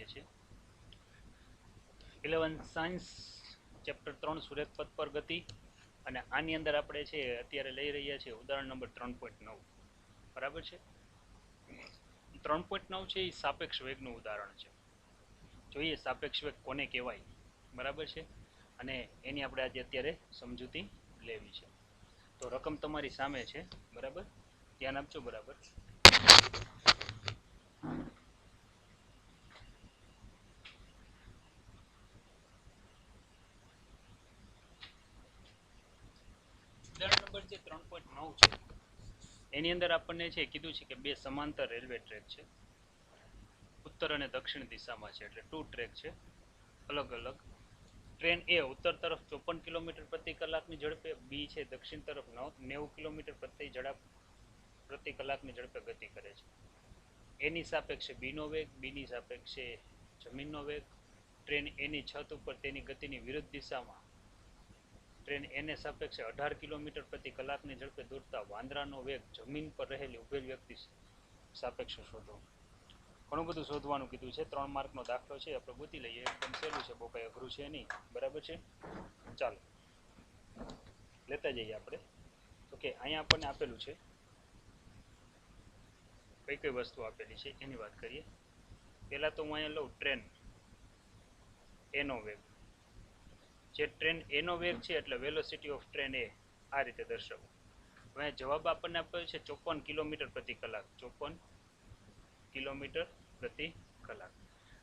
છીએ 11 science chapter 3 સુરેખપથ પર ગતિ અને આની અંદર આપણે છે અત્યારે લઈ રહ્યા છીએ ઉદાહરણ નંબર 3.9 બરાબર છે 3.9 છે એ સાપેક્ષ વેગનું ઉદાહરણ છે જોઈએ સાપેક્ષ વેગ કોને કહેવાય બરાબર છે અને એની આપણે આજે અત્યારે સમજૂતી લેવી છે તો રકમ તમારી સામે છે બરાબર ધ્યાન આપજો બરાબર ઉદાહરણ નંબર જે 3.9 છે એની અંદર આપણને છે કીધું છે કે બે સમાંતર રેલવે ટ્રેક છે ઉત્તર અને દક્ષિણ દિશામાં છે એટલે ટુ ટ્રેક છે અલગ અલગ ટ્રેન એ ઉત્તર તરફ 54 કિલોમીટર પ્રતિ કલાકની ઝડપે બી છે દક્ષિણ તરફ 90 કિલોમીટર પ્રતિ કલાકની ઝડપે ગતિ કરે છે એની સાપેક્ષે બીનો વેગ બીની સાપેક્ષે જમીનનો વેગ ટ્રેન એની છત ઉપર તેની ગતિની વિરુદ્ધ દિશામાં ટ્રેન એને સાપેક્ષે 18 કિલોમીટર પ્રતિ કલાકની ઝડપે દોડતા વાંદરાનો વેગ જમીન પર રહેલી ઉભેલ વ્યક્તિ સાપેક્ષે શોધો ઘણું બધું શોધવાનું કીધું છે 3 માર્કનો દાખલો છે આપણે ગોતી લઈએ એકદમ સહેલું છે બહુ કંઈ અઘરું છે નહીં બરાબર છે ચાલો લેતા જઈએ આપણે તો કે અહીંયા આપણને આપેલું છે કઈ કઈ વસ્તુ આપેલી છે એની વાત કરીએ પહેલા તો હું અહીંયા લઉં ટ્રેન એનો વેગ જે ટ્રેન એનો વેગ છે એટલે વેલોસિટી ઓફ ટ્રેન એ આ રીતે દર્શાવવું હવે જવાબ આપણને આપ્યો છે 54 કિલોમીટર પ્રતિ કલાક 54 કિલોમીટર પ્રતિ કલાક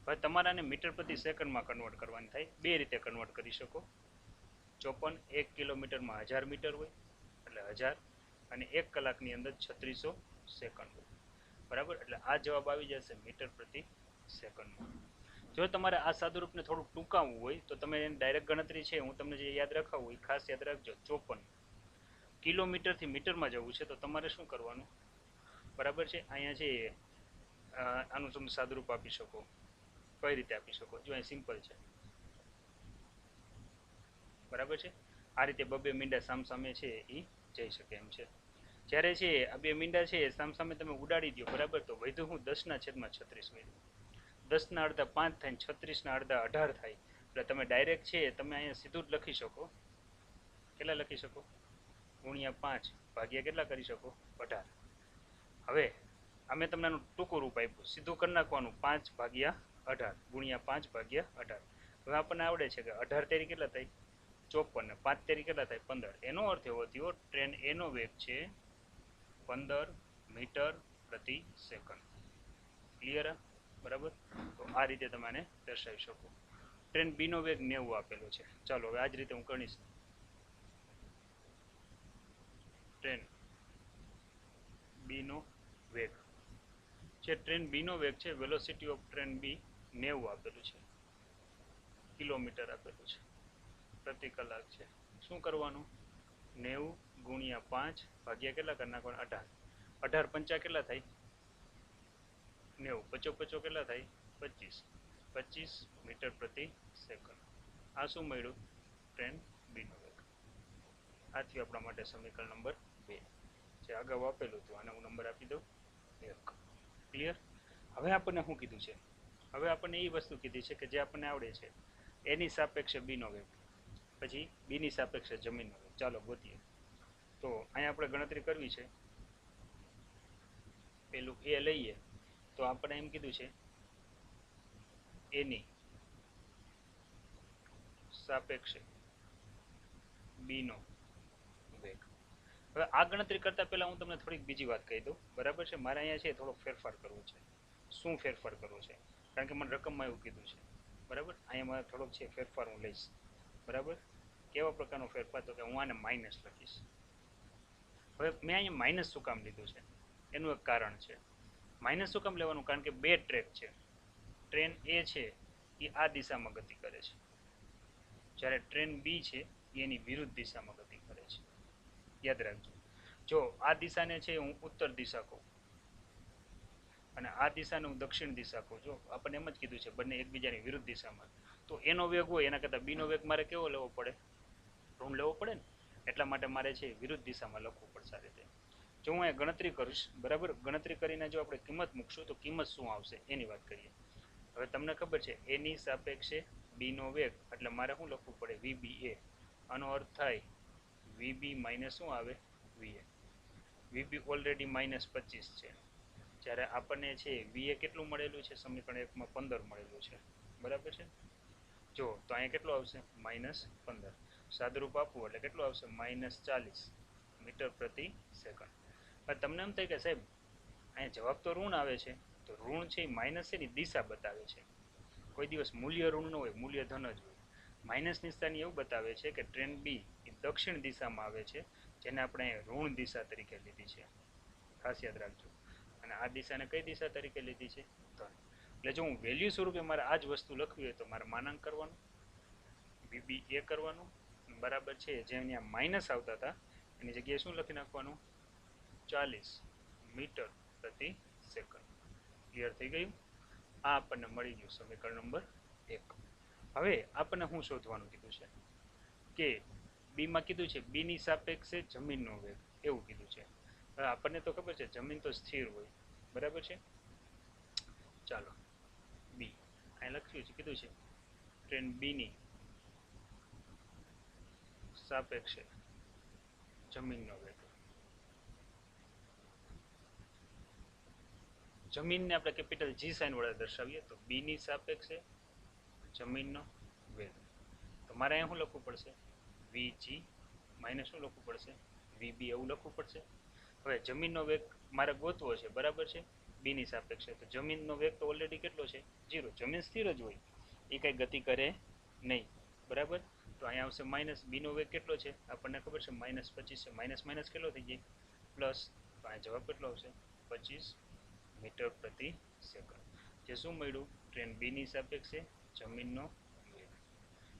હવે તમારાને મીટર પ્રતિ સેકન્ડમાં કન્વર્ટ કરવાની થાય બે રીતે કન્વર્ટ કરી શકો 54 1 કિલોમીટરમાં 1000 મીટર હોય એટલે 1000 અને 1 કલાકની અંદર 3600 સેકન્ડ હોય બરાબર એટલે આ જવાબ આવી જશે મીટર પ્રતિ સેકન્ડમાં જો તમારે આ સાદુરૂપને થોડુંક ટૂંકાવવું હોય તો તમે એની ડાયરેક્ટ ગણતરી છે હું તમને જે યાદ રાખાવું હોય ખાસ યાદ રાખજો 54 કિલોમીટરથી મીટરમાં જવું છે તો તમારે શું કરવાનું બરાબર છે અહીંયા છે આનું તમે સાદુરૂપ આપી શકો કઈ રીતે આપી શકો જો અહીં સિમ્પલ છે બરાબર છે આ રીતે બબે મીંડા સામસામે છે એ જઈ શકે એમ છે જ્યારે છે આ બે મીંડા છે સામસામે તમે ઉડાડી દો બરાબર તો વધુ હું 10/36 મળ્યું 10ના અડધા 5 થાય 36ના અડધા 18 થાય એટલે તમે ડાયરેક્ટ છે તમે અહીંયા સીધું જ લખી શકો કેટલા લખી શકો ગુણ્યા 5 ભાગ્યા કેટલા કરી શકો 18 હવે અમે તમને ટૂંકું રૂપ આપ્યું સીધું કરી નાખવાનું 5/18 ગુણ્યા 5/18 હવે આપણને આવડે છે કે 18 તેરી કેટલા થાય 54 ને 5 તેરી કેટલા થાય 15 એનો અર્થ એવો થયો ટ્રેન એનો વેગ છે 15 મીટર પ્રતિ સેકન્ડ ક્લિયર બરાબર તો આ રીતે તમે દર્શાવી શકો ટ્રેન બીનો વેગ 90 આપેલો છે ચાલો હવે આ જ રીતે હું ગણીશ ટ્રેન બીનો વેગ જે ટ્રેન બીનો વેગ છે વેલોસિટી ઓફ ટ્રેન બી 90 આપેલું છે કિલોમીટર આપેલું છે પ્રતિ કલાક છે શું કરવાનું 90 ગુણ્યા 5 ભાગ્યા કેટલા કરી નાખવાના 18 18 પંચા કેટલા થાય 90 પચો પચો કેટલા થાય 25 મીટર પ્રતિ સેકન્ડ આ શું મળ્યું ટ્રેન બીનો વેગ આ થયું આપણા માટે સમીકરણ નંબર 2 જે અગાઉ આપેલું હતું આને હું નંબર આપી દઉં 1 ક્લિયર હવે આપણને શું કીધું છે હવે આપણને એ વસ્તુ કીધી છે કે જે આપણને આવડે છે એની સાપેક્ષે બીનો વેગ પછી બીની સાપેક્ષે જમીનનો વેગ ચાલો ગોતીએ તો અહીંયા આપણે ગણતરી કરવી છે પેલું એ લઈએ તો આપણે એમ કીધું છે એની સાપેક્ષે બીનો વેગ હવે આ ગણતરી કરતા પહેલા હું તમને થોડીક બીજી વાત કહી દઉં બરાબર છે મારે અહીંયા છે થોડો ફેરફાર કરવો છે શું ફેરફાર કરવો છે કારણ કે મને રકમમાં એવું કીધું છે બરાબર અહીંયા મારે થોડોક છે ફેરફાર હું લઈશ બરાબર કેવા પ્રકારનો ફેરફાર તો કે હું આને માઇનસ લખીશ હવે મેં અહીંયા માઇનસ શું કામ લીધું છે એનું એક કારણ છે માઇનસ શું કામ લેવાનું કારણ કે બે ટ્રેક છે ટ્રેન એ છે એ આ દિશામાં ગતિ કરે છે જ્યારે ટ્રેન બી છે એ એની વિરુદ્ધ દિશામાં ગતિ કરે છે યાદ રાખજો જો આ દિશાને છે હું ઉત્તર દિશા કહું અને આ દિશાને હું દક્ષિણ દિશા કહું જો આપણને એમ જ કીધું છે બંને એકબીજાની વિરુદ્ધ દિશામાં તો એનો વેગ હોય એના કરતાં બીનો વેગ મારે કેવો લેવો પડે ઋણ લેવો પડે ને એટલા માટે મારે છે વિરુદ્ધ દિશામાં લખવું પડશે આ રીતે જો હું અહીં ગણતરી કરીશ બરાબર ગણતરી કરીને જો આપણે કિંમત મૂકશું તો કિંમત શું આવશે એની વાત કરીએ હવે તમને ખબર છે એની સાપેક્ષે બીનો વેગ એટલે મારે શું લખવું પડે વીબી એ. આનો અર્થ થાય વીબી માઇનસ શું આવે વીએ. વીબી ઓલરેડી -25 છે, જ્યારે આપણને છે વીએ કેટલું મળેલું છે સમીકરણ 1 માં 15 મળેલું છે, બરાબર છે. જો તો અહીંયા કેટલું આવશે -15. સાદુરૂપ આપવું એટલે કેટલું આવશે -40 મીટર પ્રતિ સેકન્ડ. પણ તમને એમ થાય કે સાહેબ અહીંયા જવાબ તો ઋણ આવે છે, તો ઋણ છે એ માઇનસ છે ની દિશા બતાવે છે. કોઈ દિવસ મૂલ્ય ઋણ ન હોય, મૂલ્ય ધન જ હોય. માઇનસ નિશાની એવું બતાવે છે કે ટ્રેન બી એ દક્ષિણ દિશામાં આવે છે, જેને આપણે ઋણ દિશા તરીકે લીધી છે, ખાસ યાદ રાખજો. અને આ દિશાને કઈ દિશા તરીકે લીધી છે ધન. એટલે જો હું વેલ્યુ સ્વરૂપે મારે આ જ વસ્તુ લખવી હોય તો મારે માનાંક કરવાનું, વીબી એ કરવાનું, બરાબર છે જે અહીંયા માઇનસ આવતા હતા એની જગ્યાએ શું લખી નાખવાનું 40 મીટર પ્રતિ સેકન્ડ. ક્લિયર થઈ ગયું? આ આપણને મળી ગયું સમીકરણ નંબર 1. હવે આપણને શું શોધવાનું કીધું છે કે બીમાં કીધું છે બીની સાપેક્ષે જમીનનો વેગ, એવું કીધું છે. હવે આપણને તો ખબર છે જમીન તો સ્થિર હોય, બરાબર છે. ચાલો બી અહીં લખ્યું છે, કીધું છે ટ્રેન બીની સાપેક્ષે જમીનનો વેગ. જમીનને આપણે કેપિટલ જી સાઇન વડે દર્શાવીએ તો બીની સાપેક્ષે જમીનનો વેગ. તો મારે અહીંયા શું લખવું પડશે વીજી માઇનસ શું લખવું પડશે વીબી એવું લખવું પડશે. હવે જમીનનો વેગ મારે ગોતવો છે, બરાબર છે, બીની સાપેક્ષે. તો જમીનનો વેગ તો ઓલરેડી કેટલો છે 0. જમીન સ્થિર જ હોય, એ કંઈ ગતિ કરે નહીં, બરાબર. તો અહીંયા આવશે માઇનસ. બીનો વેગ કેટલો છે આપણને ખબર છે -25 છે. માઇનસ માઇનસ કેટલો થઈ જાય પ્લસ. તો અહીંયા જવાબ કેટલો આવશે 25 મીટર પ્રતિ સેકન્ડ. જે શું મળ્યું ટ્રેન બીની સાપેક્ષે જમીનનો વેગ,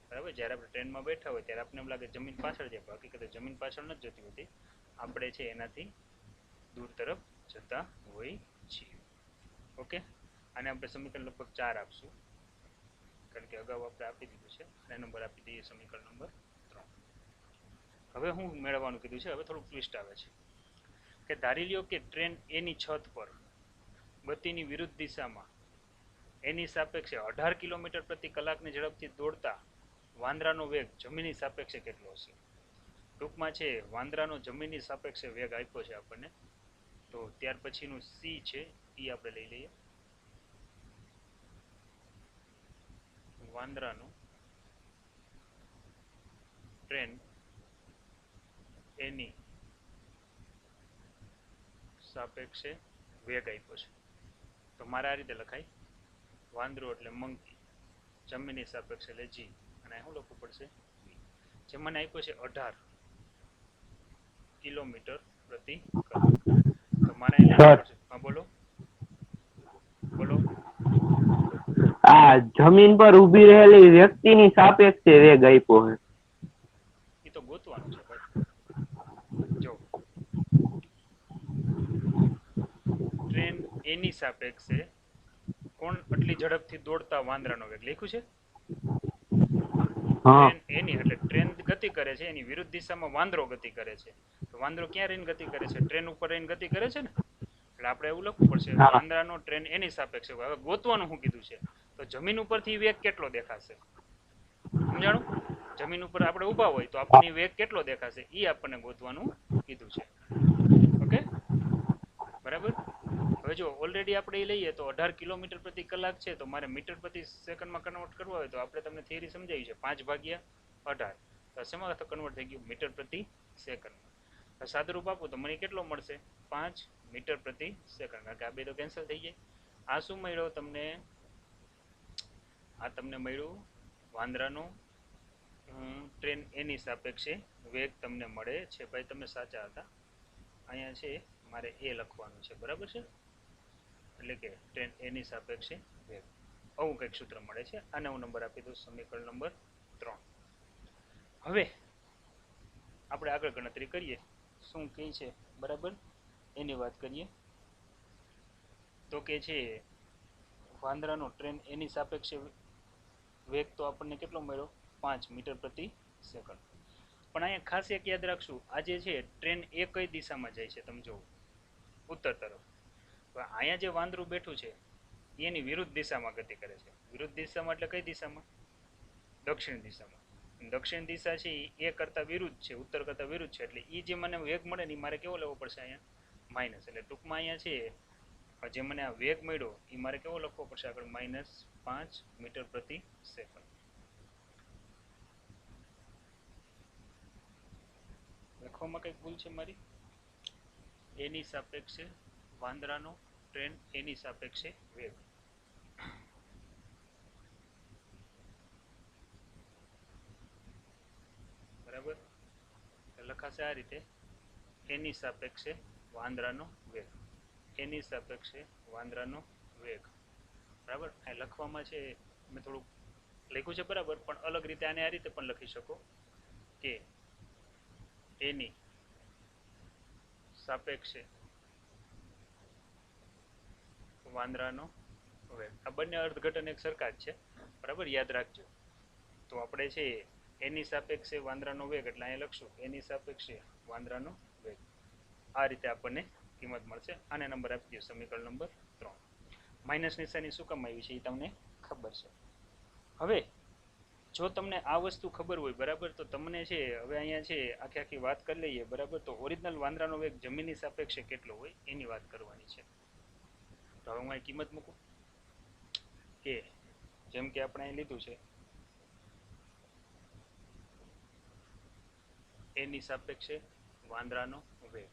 બરાબર. જ્યારે આપણે ટ્રેનમાં બેઠા હોય ત્યારે આપણે એમ લાગે જમીન પાછળ જાય, બાકી કદાચ જમીન પાછળ નથી જતી હોતી, આપણે છે એનાથી દૂર તરફ જતા હોય છીએ. ઓકે, આને આપણે સમીકરણ લગભગ 4 આપશું, કારણ કે અગાઉ આપણે આપી દીધું છે. અને નંબર આપી દઈએ સમીકરણ નંબર 3. હવે હું મેળવવાનું કીધું છે, હવે થોડું ટ્વિસ્ટ આવે છે કે ધારી લ્યો કે ટ્રેન એની છત પર ગતિની વિરુદ્ધ દિશામાં એની સાપેક્ષે 18 કિલોમીટર પ્રતિ કલાકની ઝડપથી દોડતા વાંદરાનો વેગ જમીનની સાપેક્ષે કેટલો હશે. ટૂંકમાં છે વાંદરાનો જમીનની સાપેક્ષે વેગ આપ્યો છે આપણને, તો ત્યાર પછીનું સી છે એ આપણે લઈ લઈએ. વાંદરાનું ટ્રેન એની સાપેક્ષે વેગ આપ્યો છે, તો મારે આ રીતે લખાય વાંદરો એટલે મંકી, જમીનની સાપેક્ષે એટલે જી, અને શું લખવું પડશે જે મને આપ્યો છે 18 કિલોમીટર પ્રતિ કલાક. તો મારે અહીં લખવું પડશે. હા બોલો બોલો. આ જમીન પર ઊભી રહેલી વ્યક્તિની સાપેક્ષે વેગ આપ્યો છે. એ તો ગોતવાનું છે ભાઈ. જો ટ્રેન એની સાપેક્ષે કોણ આટલી ઝડપથી દોડતા વાંદરાનો વેગ લખ્યું છે. ટ્રેન એની એટલે ટ્રેન ગતિ કરે છે, એની વિરુદ્ધ દિશામાં વાંદરો ગતિ કરે છે. તો વાંદરો ક્યાં રહીને ગતિ કરે છે ટ્રેન ઉપર રહીને ગતિ કરે છે ને, એટલે આપણે એવું લખવું પડશે વાંદરાનો ટ્રેન એની સાપેક્ષે. હવે ગોતવાનું શું કીધું છે તો જમીન ઉપરથી વેગ કેટલો દેખાશે, સમજાણું. જમીન ઉપર આપણે ઊભા હોય તો આપણને વેગ કેટલો દેખાશે એ આપણને ગોતવાનું કીધું છે. ઓકે બરાબર. હવે જો ઓલરેડી આપણે એ લઈએ તો 18 કિલોમીટર પ્રતિ કલાક છે, તો મારે મીટર પ્રતિ સેકન્ડમાં કન્વર્ટ કરવા હોય તો આપણે તમને થિયરી સમજાવી છે 5/18. તો શેમાં કન્વર્ટ થઈ ગયું મીટર પ્રતિ સેકન્ડમાં. સાદુરૂપ આપું તો મને કેટલો મળશે 5 મીટર પ્રતિ સેકન્ડ, કારણ કે આ બે તો કેન્સલ થઈ જાય. આ શું મળ્યો તમને, આ તમને મળ્યું વાંદરાનો ટ્રેન એની સાપેક્ષે વેગ તમને મળે છે. ભાઈ તમે સાચા હતા, અહીંયા છે મારે એ લખવાનું છે, બરાબર છે. એટલે કે ટ્રેન એની સાપેક્ષે વેગ આવું કંઈક સૂત્ર મળે છે. આને હું નંબર આપી દઉં સમીકરણ નંબર 3. હવે આપણે આગળ ગણતરી કરીએ શું કહે છે, બરાબર એની વાત કરીએ તો કે છે વાંદરાનો ટ્રેન એની સાપેક્ષે વેગ તો આપણને કેટલો મળ્યો 5 મીટર પ્રતિ સેકન્ડ. પણ અહીંયા ખાસ એક યાદ રાખશું, આજે છે ટ્રેન એ કઈ દિશામાં જાય છે તમે જુઓ ઉત્તર તરફ. અહીંયા જે વાંદરું બેઠું છે એની વિરુદ્ધ દિશામાં ગતિ કરે છે. વિરુદ્ધ દિશામાં એટલે કઈ દિશામાં? દક્ષિણ દિશામાં. દક્ષિણ દિશા છે એ કરતાં વિરુદ્ધ છે, ઉત્તર કરતાં વિરુદ્ધ છે, એટલે એ જે મને વેગ મળે ને એ મારે કેવો લેવો પડશે અહીંયા? માઇનસ. એટલે ટૂંકમાં અહીંયા છે જે મને આ વેગ મળ્યો એ મારે કેવો લખવો પડશે આગળ? -5 મીટર પ્રતિ સેકન્ડ. લખવામાં કઈ ભૂલ છે મારી? એની સાપેક્ષે વાંદરાનો ટ્રેન એની સાપેક્ષે વેગ. બરાબર, લખાશે આ રીતે: એની સાપેક્ષે વાંદરાનો વેગ, એની સાપેક્ષે વાંદરાનો વેગ. બરાબર, આ લખવામાં છે મેં થોડુંક લખ્યું છે બરાબર, પણ અલગ રીતે આને આ રીતે પણ લખી શકો કે એની સાપેક્ષે વાંદરાનો વેગ. આ બંને અર્થઘટન એક સરખા જ છે, બરાબર, યાદ રાખજો. તો આપણે છે એની સાપેક્ષે વાંદરાનો વેગ એટલે અહીંયા લખશું એની સાપેક્ષે વાંદરાનો વેગ. આ રીતે આપણને કિંમત મળશે. આને નંબર આપી દો, સમીકરણ નંબર 3. માઇનસ નિશાની શું કામ આવી છે એ તમને ખબર છે. હવે જો તમને આ વસ્તુ ખબર હોય બરાબર, તો તમને છે હવે અહીંયા છે આખી આખી વાત કરી લઈએ બરાબર. તો ઓરિજિનલ વાંદરાનો વેગ જમીનની સાપેક્ષે કેટલો હોય એની વાત કરવાની છે. તો હવે હું અહીં કિંમત મૂકું કે જેમ કે આપણે અહીં લીધું છે એની સાપેક્ષે વાંદરાનો વેગ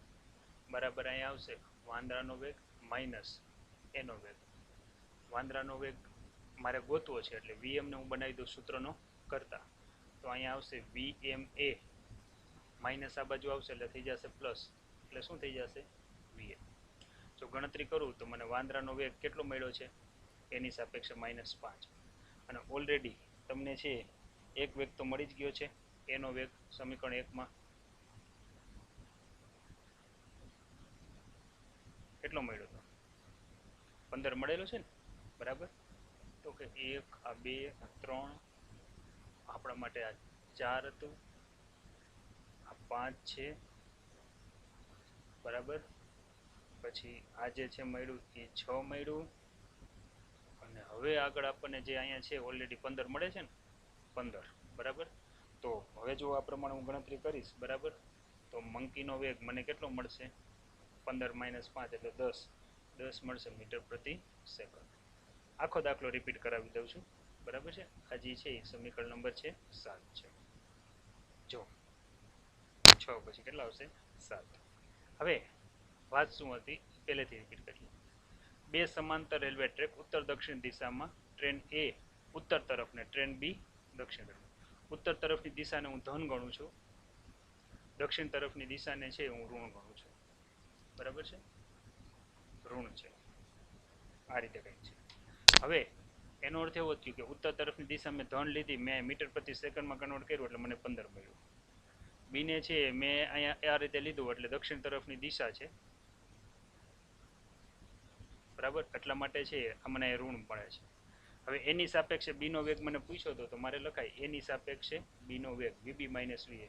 બરાબર, અહીંયા આવશે વાંદરાનો વેગ માઇનસ એનો વેગ. વાંદરાનો વેગ મારે ગોતવો છે એટલે વીએમ ને હું બનાવી દઉં સૂત્રનો કરતા. તો અહીંયા આવશે વીએમ એ માઇનસ આ બાજુ આવશે એટલે થઈ જશે પ્લસ, એટલે શું થઈ જશે? વીએમ. જો ગણતરી કરું તો મને વાંદરાનો વેગ કેટલો મળ્યો છે? એની સાપેક્ષે -5. અને ઓલરેડી તમને છે એક વેગ તો મળી જ ગયો છે, એનો વેગ સમીકરણ 1 માં કેટલો મળ્યો હતો? 15 મળેલો છે ને, બરાબર. તો કે 1 આ 2 આ 3 આપણા માટે આ 4 હતું, આ 5 છે બરાબર. પછી આ જે છે મળ્યું એ 6 મળ્યું. અને હવે આગળ આપણને જે અહીંયા છે ઓલરેડી 15 મળે છે ને, 15 બરાબર. તો હવે જો આ પ્રમાણે હું ગણતરી કરીશ બરાબર, તો મંકીનો વેગ મને કેટલો મળશે? 15 - 5 એટલે 10 મળશે મીટર પ્રતિ સેકન્ડ. આખો દાખલો રિપીટ કરાવી દઉં છું બરાબર છે. આ જે છે એ સમીકરણ નંબર છે 7 છે. જો 6 પછી કેટલા આવશે? 7. હવે વાત શું હતી પહેલેથી રિપીટ કરીએ. બે સમાંતર રેલવે ટ્રેક ઉત્તર દક્ષિણ દિશામાં, ટ્રેન એ ઉત્તર તરફ ને ટ્રેન બી દક્ષિણ તરફ. ઉત્તર તરફની દિશાને હું ધન ગણું છું, દક્ષિણ તરફની દિશાને છે હું ઋણ ગણું છું, બરાબર છે, ઋણ છે. આ રીતે કંઈક છે. હવે એનો અર્થ એવો થયો કે ઉત્તર તરફની દિશા મેં ધન લીધી, મેં મીટર પ્રતિ સેકન્ડમાં કન્વર્ટ કર્યું એટલે મને 15 મળ્યું. બીને છે મેં અહીંયા આ રીતે લીધું એટલે દક્ષિણ તરફની દિશા છે બરાબર, એટલા માટે છે આ મને ઋણ મળે છે. હવે એની સાપેક્ષે બીનો વેગ મને પૂછ્યો હતો તો મારે લખાય એની સાપેક્ષે બીનો વેગ વીબી માઇનસ વીએ.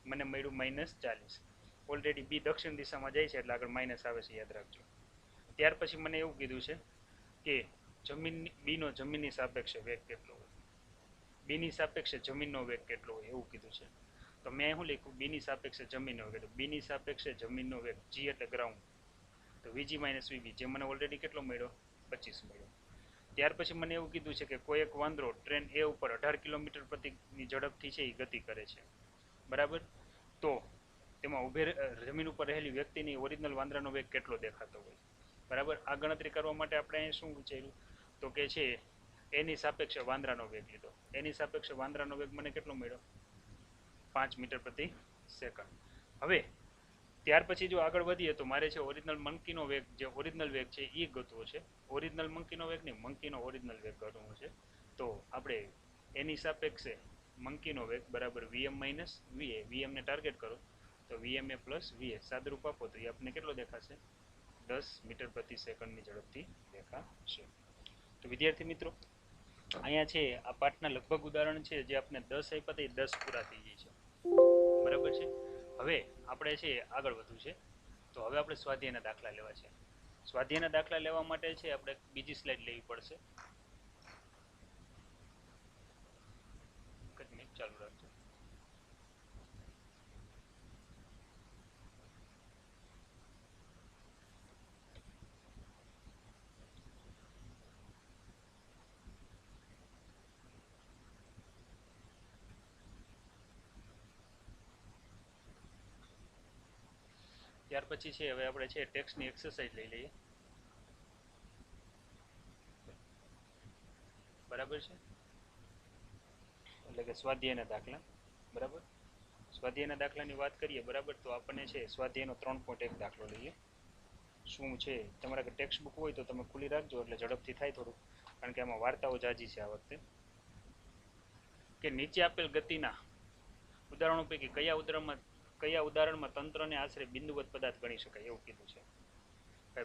મને મળ્યું -40. ઓલરેડી બી દક્ષિણ દિશામાં જાય છે એટલે આગળ માઇનસ આવે છે, યાદ રાખજો. ત્યાર પછી મને એવું કીધું છે કે જમીનની બીનો જમીનની સાપેક્ષે વેગ કેટલો હોય, બીની સાપેક્ષે જમીનનો વેગ કેટલો હોય એવું કીધું છે. તો મેં શું લખ્યું? બીની સાપેક્ષે જમીનનો વેગ. બીની સાપેક્ષે જમીનનો વેગ, જી એટલે ગ્રાઉન્ડ, તો વીજી માઇનસ વીબી, જે મને ઓલરેડી કેટલો મળ્યો? 25 મળ્યો. ત્યાર પછી મને એવું કીધું છે કે કોઈ એક વાંદરો ટ્રેન એ ઉપર 18 કિલોમીટર પ્રતિની ઝડપથી છે એ ગતિ કરે છે બરાબર. તો તેમાં ઉભે જમીન ઉપર રહેલી વ્યક્તિની ઓરિજિનલ વાંદરાનો વેગ કેટલો દેખાતો હોય બરાબર. આ ગણતરી કરવા માટે આપણે અહીં શું વિચાર્યું તો કે છે એની સાપેક્ષે વાંદરાનો વેગ લીધો. એની સાપેક્ષે વાંદરાનો વેગ મને કેટલો મળ્યો? 5 મીટર પ્રતિ સેકન્ડ. હવે ત્યાર પછી જો આગળ વધીએ તો મારે છે ઓરિજિનલ મંકીનો વેગ, જે ઓરિજિનલ વેગ છે એ ગોતવો છે. ઓરિજિનલ મંકીનો વેગ નહીં, મંકીનો ઓરિજિનલ વેગ ગોતવો છે. તો આપણે એની સાપેક્ષે મંકીનો વેગ બરાબર વીએમ માઇનસ વીએ. વીએમને ટાર્ગેટ કરો તો વીએમ એ પ્લસ વીએ સાદુરૂપ આપો તો એ આપણને કેટલો દેખાશે? 10 મીટર પ્રતિ સેકન્ડની ઝડપથી દેખાશે. તો વિદ્યાર્થી મિત્રો અહીંયા છે આ પાઠના લગભગ ઉદાહરણ છે જે આપણે 10 આપ્યા હતા એ 10 પૂરા થઈ જાય છે બરાબર છે. હવે આપણે છે આગળ વધવું છે, તો હવે આપણે સ્વાધ્યાયના દાખલા લેવા છે. સ્વાધ્યાયના દાખલા લેવા માટે છે આપણે બીજી સ્લાઇડ લેવી પડશે. એક મિનિટ ચાલુ રાખજો. ત્યાર પછી છે હવે આપણે છે ટેક્સ્ટની એક્સરસાઇઝ લઈ લઈએ. બરાબર છે, એટલે કે સ્વાધ્યાયના દાખલા. બરાબર, સ્વાધ્યાયના દાખલાની વાત કરીએ બરાબર, તો આપણને છે સ્વાધ્યાયનો 3.1 દાખલો લઈએ. શું છે, તમારા ટેક્સ્ટ બુક હોય તો તમે ખુલ્લી રાખજો એટલે ઝડપથી થાય થોડું, કારણ કે આમાં વાર્તાઓ જાજી છે આ વખતે. કે નીચે આપેલ ગતિના ઉદાહરણો પૈકી કયા ઉદાહરણમાં તંત્રને આશરે બિંદુવત પદાર્થ ગણી શકાય એવું કીધું છે.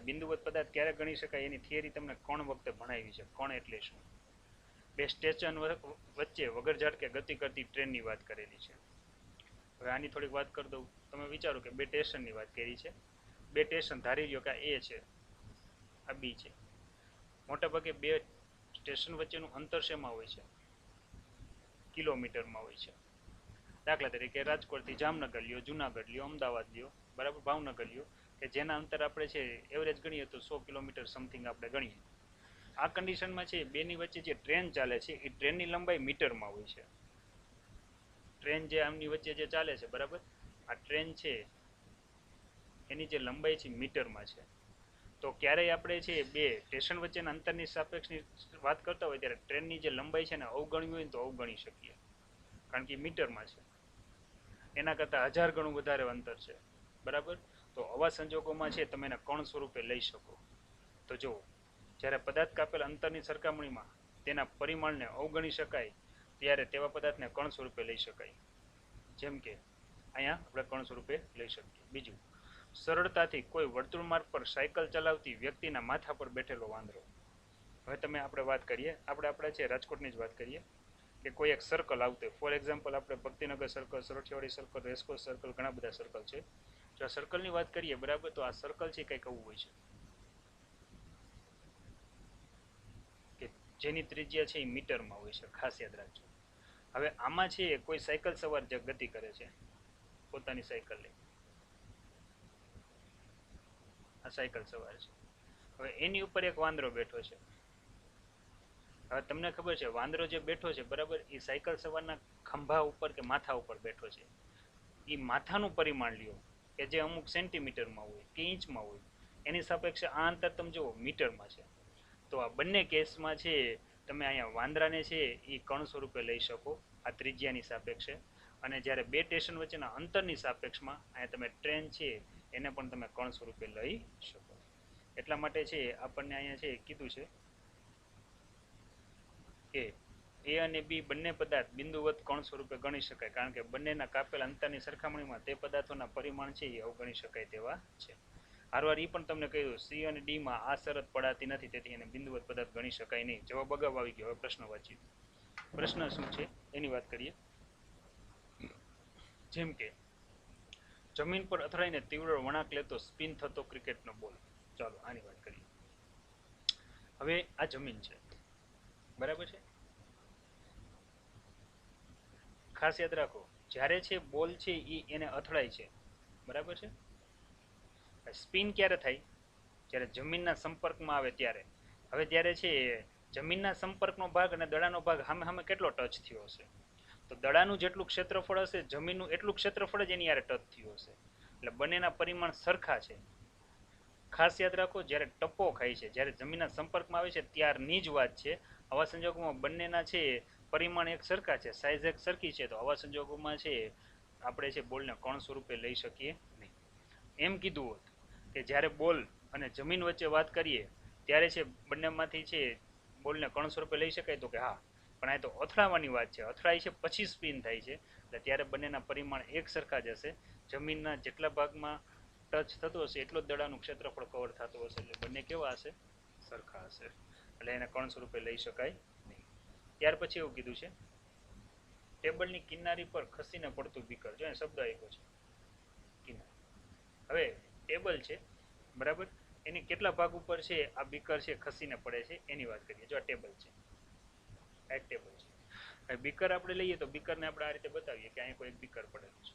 બિંદુવત પદાર્થ ક્યારે ગણી શકાય એની થિયરી તમને કણ વખતે ભણાવી છે. કણ એટલે શું? બે સ્ટેશન વચ્ચે વગર ઝાટકે ગતિ કરતી ટ્રેનની વાત કરેલી છે. હવે આની થોડીક વાત કરી દઉં. તમે વિચારો કે બે સ્ટેશનની વાત કરી છે. બે સ્ટેશન ધારી લ્યો કે એ છે, આ બી છે. મોટાભાગે બે સ્ટેશન વચ્ચેનું અંતર શેમાં હોય છે? કિલોમીટરમાં હોય છે. દાખલા તરીકે રાજકોટથી જામનગર લ્યો, જુનાગઢ લ્યો, અમદાવાદ લ્યો, બરાબર, ભાવનગર લ્યો, કે જેના અંતર આપણે છે એવરેજ ગણીએ તો 100 કિલોમીટર સમથિંગ આપણે ગણીએ. આ કન્ડિશનમાં છે બેની વચ્ચે જે ટ્રેન ચાલે છે એ ટ્રેનની લંબાઈ મીટરમાં હોય છે. ટ્રેન જે આમની વચ્ચે જે ચાલે છે બરાબર, આ ટ્રેન છે એની જે લંબાઈ છે મીટરમાં છે. તો ક્યારેય આપણે છે બે સ્ટેશન વચ્ચેના અંતરની સાપેક્ષની વાત કરતા હોય ત્યારે ટ્રેનની જે લંબાઈ છે ને અવગણવી હોય ને તો અવગણી શકીએ, કારણ કે મીટરમાં છે. એના કરતાં 1000 ગણું વધારે અંતર છે. બરાબર, તો આવા સંજોગોમાં છે તમે એને કણ સ્વરૂપે લઈ શકો. તો જુઓ, જ્યારે પદાર્થ કાપેલ અંતરની સરખામણીમાં તેના પરિમાણને અવગણી શકાય ત્યારે તેવા પદાર્થને કણ સ્વરૂપે લઈ શકાય. જેમ કે અહીંયા આપણે કણ સ્વરૂપે લઈ શકીએ. બીજું, સરળતાથી કોઈ વર્તુળ માર્ગ પર સાયકલ ચલાવતી વ્યક્તિના માથા પર બેઠેલો વાંદરો. હવે તમે આપણે વાત કરીએ, આપણે છે રાજકોટની જ વાત કરીએ કે કોઈ એક સર્કલ આવતું, ફોર એક્ઝામ્પલ આપણે Bhaktinagar circle, Sarathiyawadi circle, racecourse circle, ઘણા બધા સર્કલ છે. જો આ સર્કલની વાત કરીએ બરાબર, તો આ સર્કલ છે કંઈક આવું હોય છે કે જેની ત્રિજ્યા છે એ મીટરમાં હોય છે, ખાસ યાદ રાખજો. હવે આમાં છે કોઈ સાયકલ સવાર જે ગતિ કરે છે પોતાની સાયકલ લઈ, આ સાયકલ સવાર છે. હવે એની ઉપર એક વાંદરો બેઠો છે. હવે તમને ખબર છે વાંદરો જે બેઠો છે બરાબર, એ સાયકલ સવારના ખંભા ઉપર કે માથા ઉપર બેઠો છે. એ માથાનું પરિમાણ લ્યો કે જે અમુક સેન્ટીમીટરમાં હોય કે ઇંચમાં હોય, એની સાપેક્ષે આ અંતર તમે જુઓ મીટરમાં છે. તો આ બંને કેસમાં છે તમે અહીંયા વાંદરાને છે એ કણ સ્વરૂપે લઈ શકો આ ત્રિજ્યાની સાપેક્ષે. અને જ્યારે બે સ્ટેશન વચ્ચેના અંતરની સાપેક્ષમાં અહીંયા તમે ટ્રેન છે એને પણ તમે કણ સ્વરૂપે લઈ શકો. એટલા માટે છે આપણને અહીંયા છે કીધું છે કે એ અને બી બંને પદાર્થ બિંદુવત કણ સ્વરૂપે ગણી શકાય, કારણ કે બંનેના કાપેલ અંતરની સરખામણીમાં તે પદાર્થોના પરિમાણ છે એ અવગણી શકાય તેવા છે. હારવાર એ પણ તમને કહ્યું સી અને ડીમાં આ શરત પડાતી નથી, તેથી એને બિંદુવત પદાર્થ ગણી શકાય નહીં. જવાબ અગાઉ આવી ગયો. હવે પ્રશ્ન વાંચીએ. પ્રશ્ન શું છે એની વાત કરીએ. જેમ કે જમીન પર અથડાઈને તીવ્ર વળાંક લેતો સ્પિન થતો ક્રિકેટનો બોલ. ચાલો આની વાત કરીએ. હવે આ જમીન છે બરાબર છે, ખાસ યાદ રાખો જ્યારે છે બોલ છે એ એને અથડાય છે બરાબર છે. સ્પિન ક્યારે થાય? જ્યારે જમીનના સંપર્કમાં આવે ત્યારે. હવે જ્યારે છે જમીનના સંપર્કનો ભાગ અને દડાનો ભાગ સામે સામે કેટલો ટચ થયો હશે? તો દડાનું જેટલું ક્ષેત્રફળ હશે જમીનનું એટલું ક્ષેત્રફળ જ એની યારે ટચ થયું હશે. એટલે બંનેના પરિમાણ સરખા છે. ખાસ યાદ રાખો જ્યારે ટપ્પો ખાય છે, જ્યારે જમીનના સંપર્કમાં આવે છે ત્યારની જ વાત છે. આવા સંજોગોમાં બંનેના છે પરિમાણ એક સરખા છે, સાઇઝ એક સરખી છે, તો આવા સંજોગોમાં છે આપણે છે બોલને કણ સ્વરૂપે લઈ શકીએ નહીં. એમ કીધું હોત કે જ્યારે બોલ અને જમીન વચ્ચે વાત કરીએ ત્યારે છે બંનેમાંથી છે બોલને કણ સ્વરૂપે લઈ શકાય, તો કે હા. પણ આ તો અથડાવાની વાત છે, અથડાય છે પછી સ્પિન થાય છે, એટલે ત્યારે બંનેના પરિમાણ એક સરખા જ હશે. જમીનના જેટલા ભાગમાં ટચ થતો હશે એટલો જ દડાનું ક્ષેત્રફળ કવર થતું હશે, એટલે બંને કેવા હશે? સરખા હશે. એટલે એને કણ સ્વરૂપે લઈ શકાય નહીં. ત્યાર પછી એવું કીધું છે ટેબલની કિનારી પર ખસીને પડતું બીકર. જો શબ્દ આપ્યો છે કિનારી. હવે ટેબલ છે બરાબર, એની કેટલા ભાગ ઉપર છે આ બીકર છે ખસીને પડે છે એની વાત કરીએ. જો આ ટેબલ છે, આ એક ટેબલ છે. હવે બીકર આપણે લઈએ તો બીકરને આપણે આ રીતે બતાવીએ કે અહીં કોઈ એક બીકર પડેલું છે.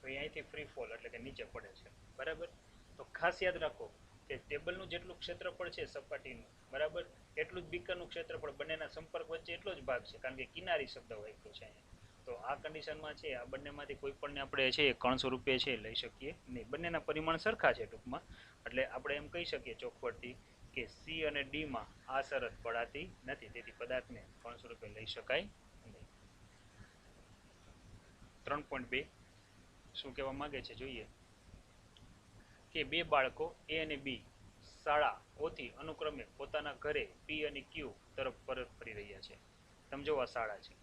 તો અહીંથી ફ્રી ફોલ એટલે કે નીચે પડે છે, બરાબર. તો ખાસ યાદ રાખો કે ટેબલનું જેટલું ક્ષેત્રફળ છે સપાટીનું, બરાબર, એટલું જ બીકરનું ક્ષેત્રફળ, બંનેના સંપર્ક વચ્ચે એટલો જ ભાગ છે, કારણ કે કિનારી શબ્દ વાપર્યો છે અહીંયા. તો આ કન્ડિશનમાં છે આ બંનેમાંથી કોઈ પણને આપણે છે કણ સ્વરૂપે છે લઈ શકીએ નહીં. બંનેના પરિમાણ સરખા છે ટૂંકમાં, એટલે આપણે એમ કહી શકીએ ચોખવટથી કે સી અને ડીમાં આ શરત પડાતી નથી, તેથી પદાર્થને કણ સ્વરૂપે લઈ શકાય નહીં. 3.2 શું કહેવા માંગે છે જોઈએ કે બે બાળકો એ અને બી શાળાઓથી અનુક્રમે પોતાના ઘરે પી અને ક્યુ તરફ પરત ફરી રહ્યા છે. તમે જો આ શાળા છે,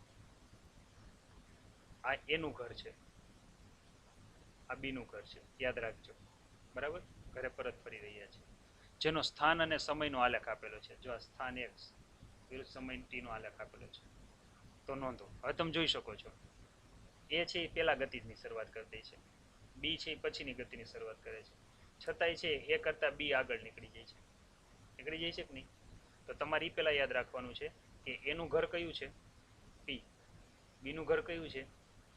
આ એનું ઘર છે, આ બીનું ઘર છે, યાદ રાખજો, બરાબર. ઘરે પરત ફરી રહ્યા છે, જેનો સ્થાન અને સમયનો આલેખ આપેલો છે. જો આ સ્થાન x વિરુદ્ધ સમય t નો આલેખ આપેલો છે. તો નોંધો, હવે તમે જોઈ શકો છો એ છે એ પહેલા ગતિની શરૂઆત કરી દે છે, બી છે એ પછીની ગતિની શરૂઆત કરે છે, છતાંય છે એ કરતાં બી આગળ નીકળી જાય છે કે નહીં. તો તમારે પહેલા યાદ રાખવાનું છે કે એનું ઘર કયું છે? પી. બીનું ઘર કયું છે?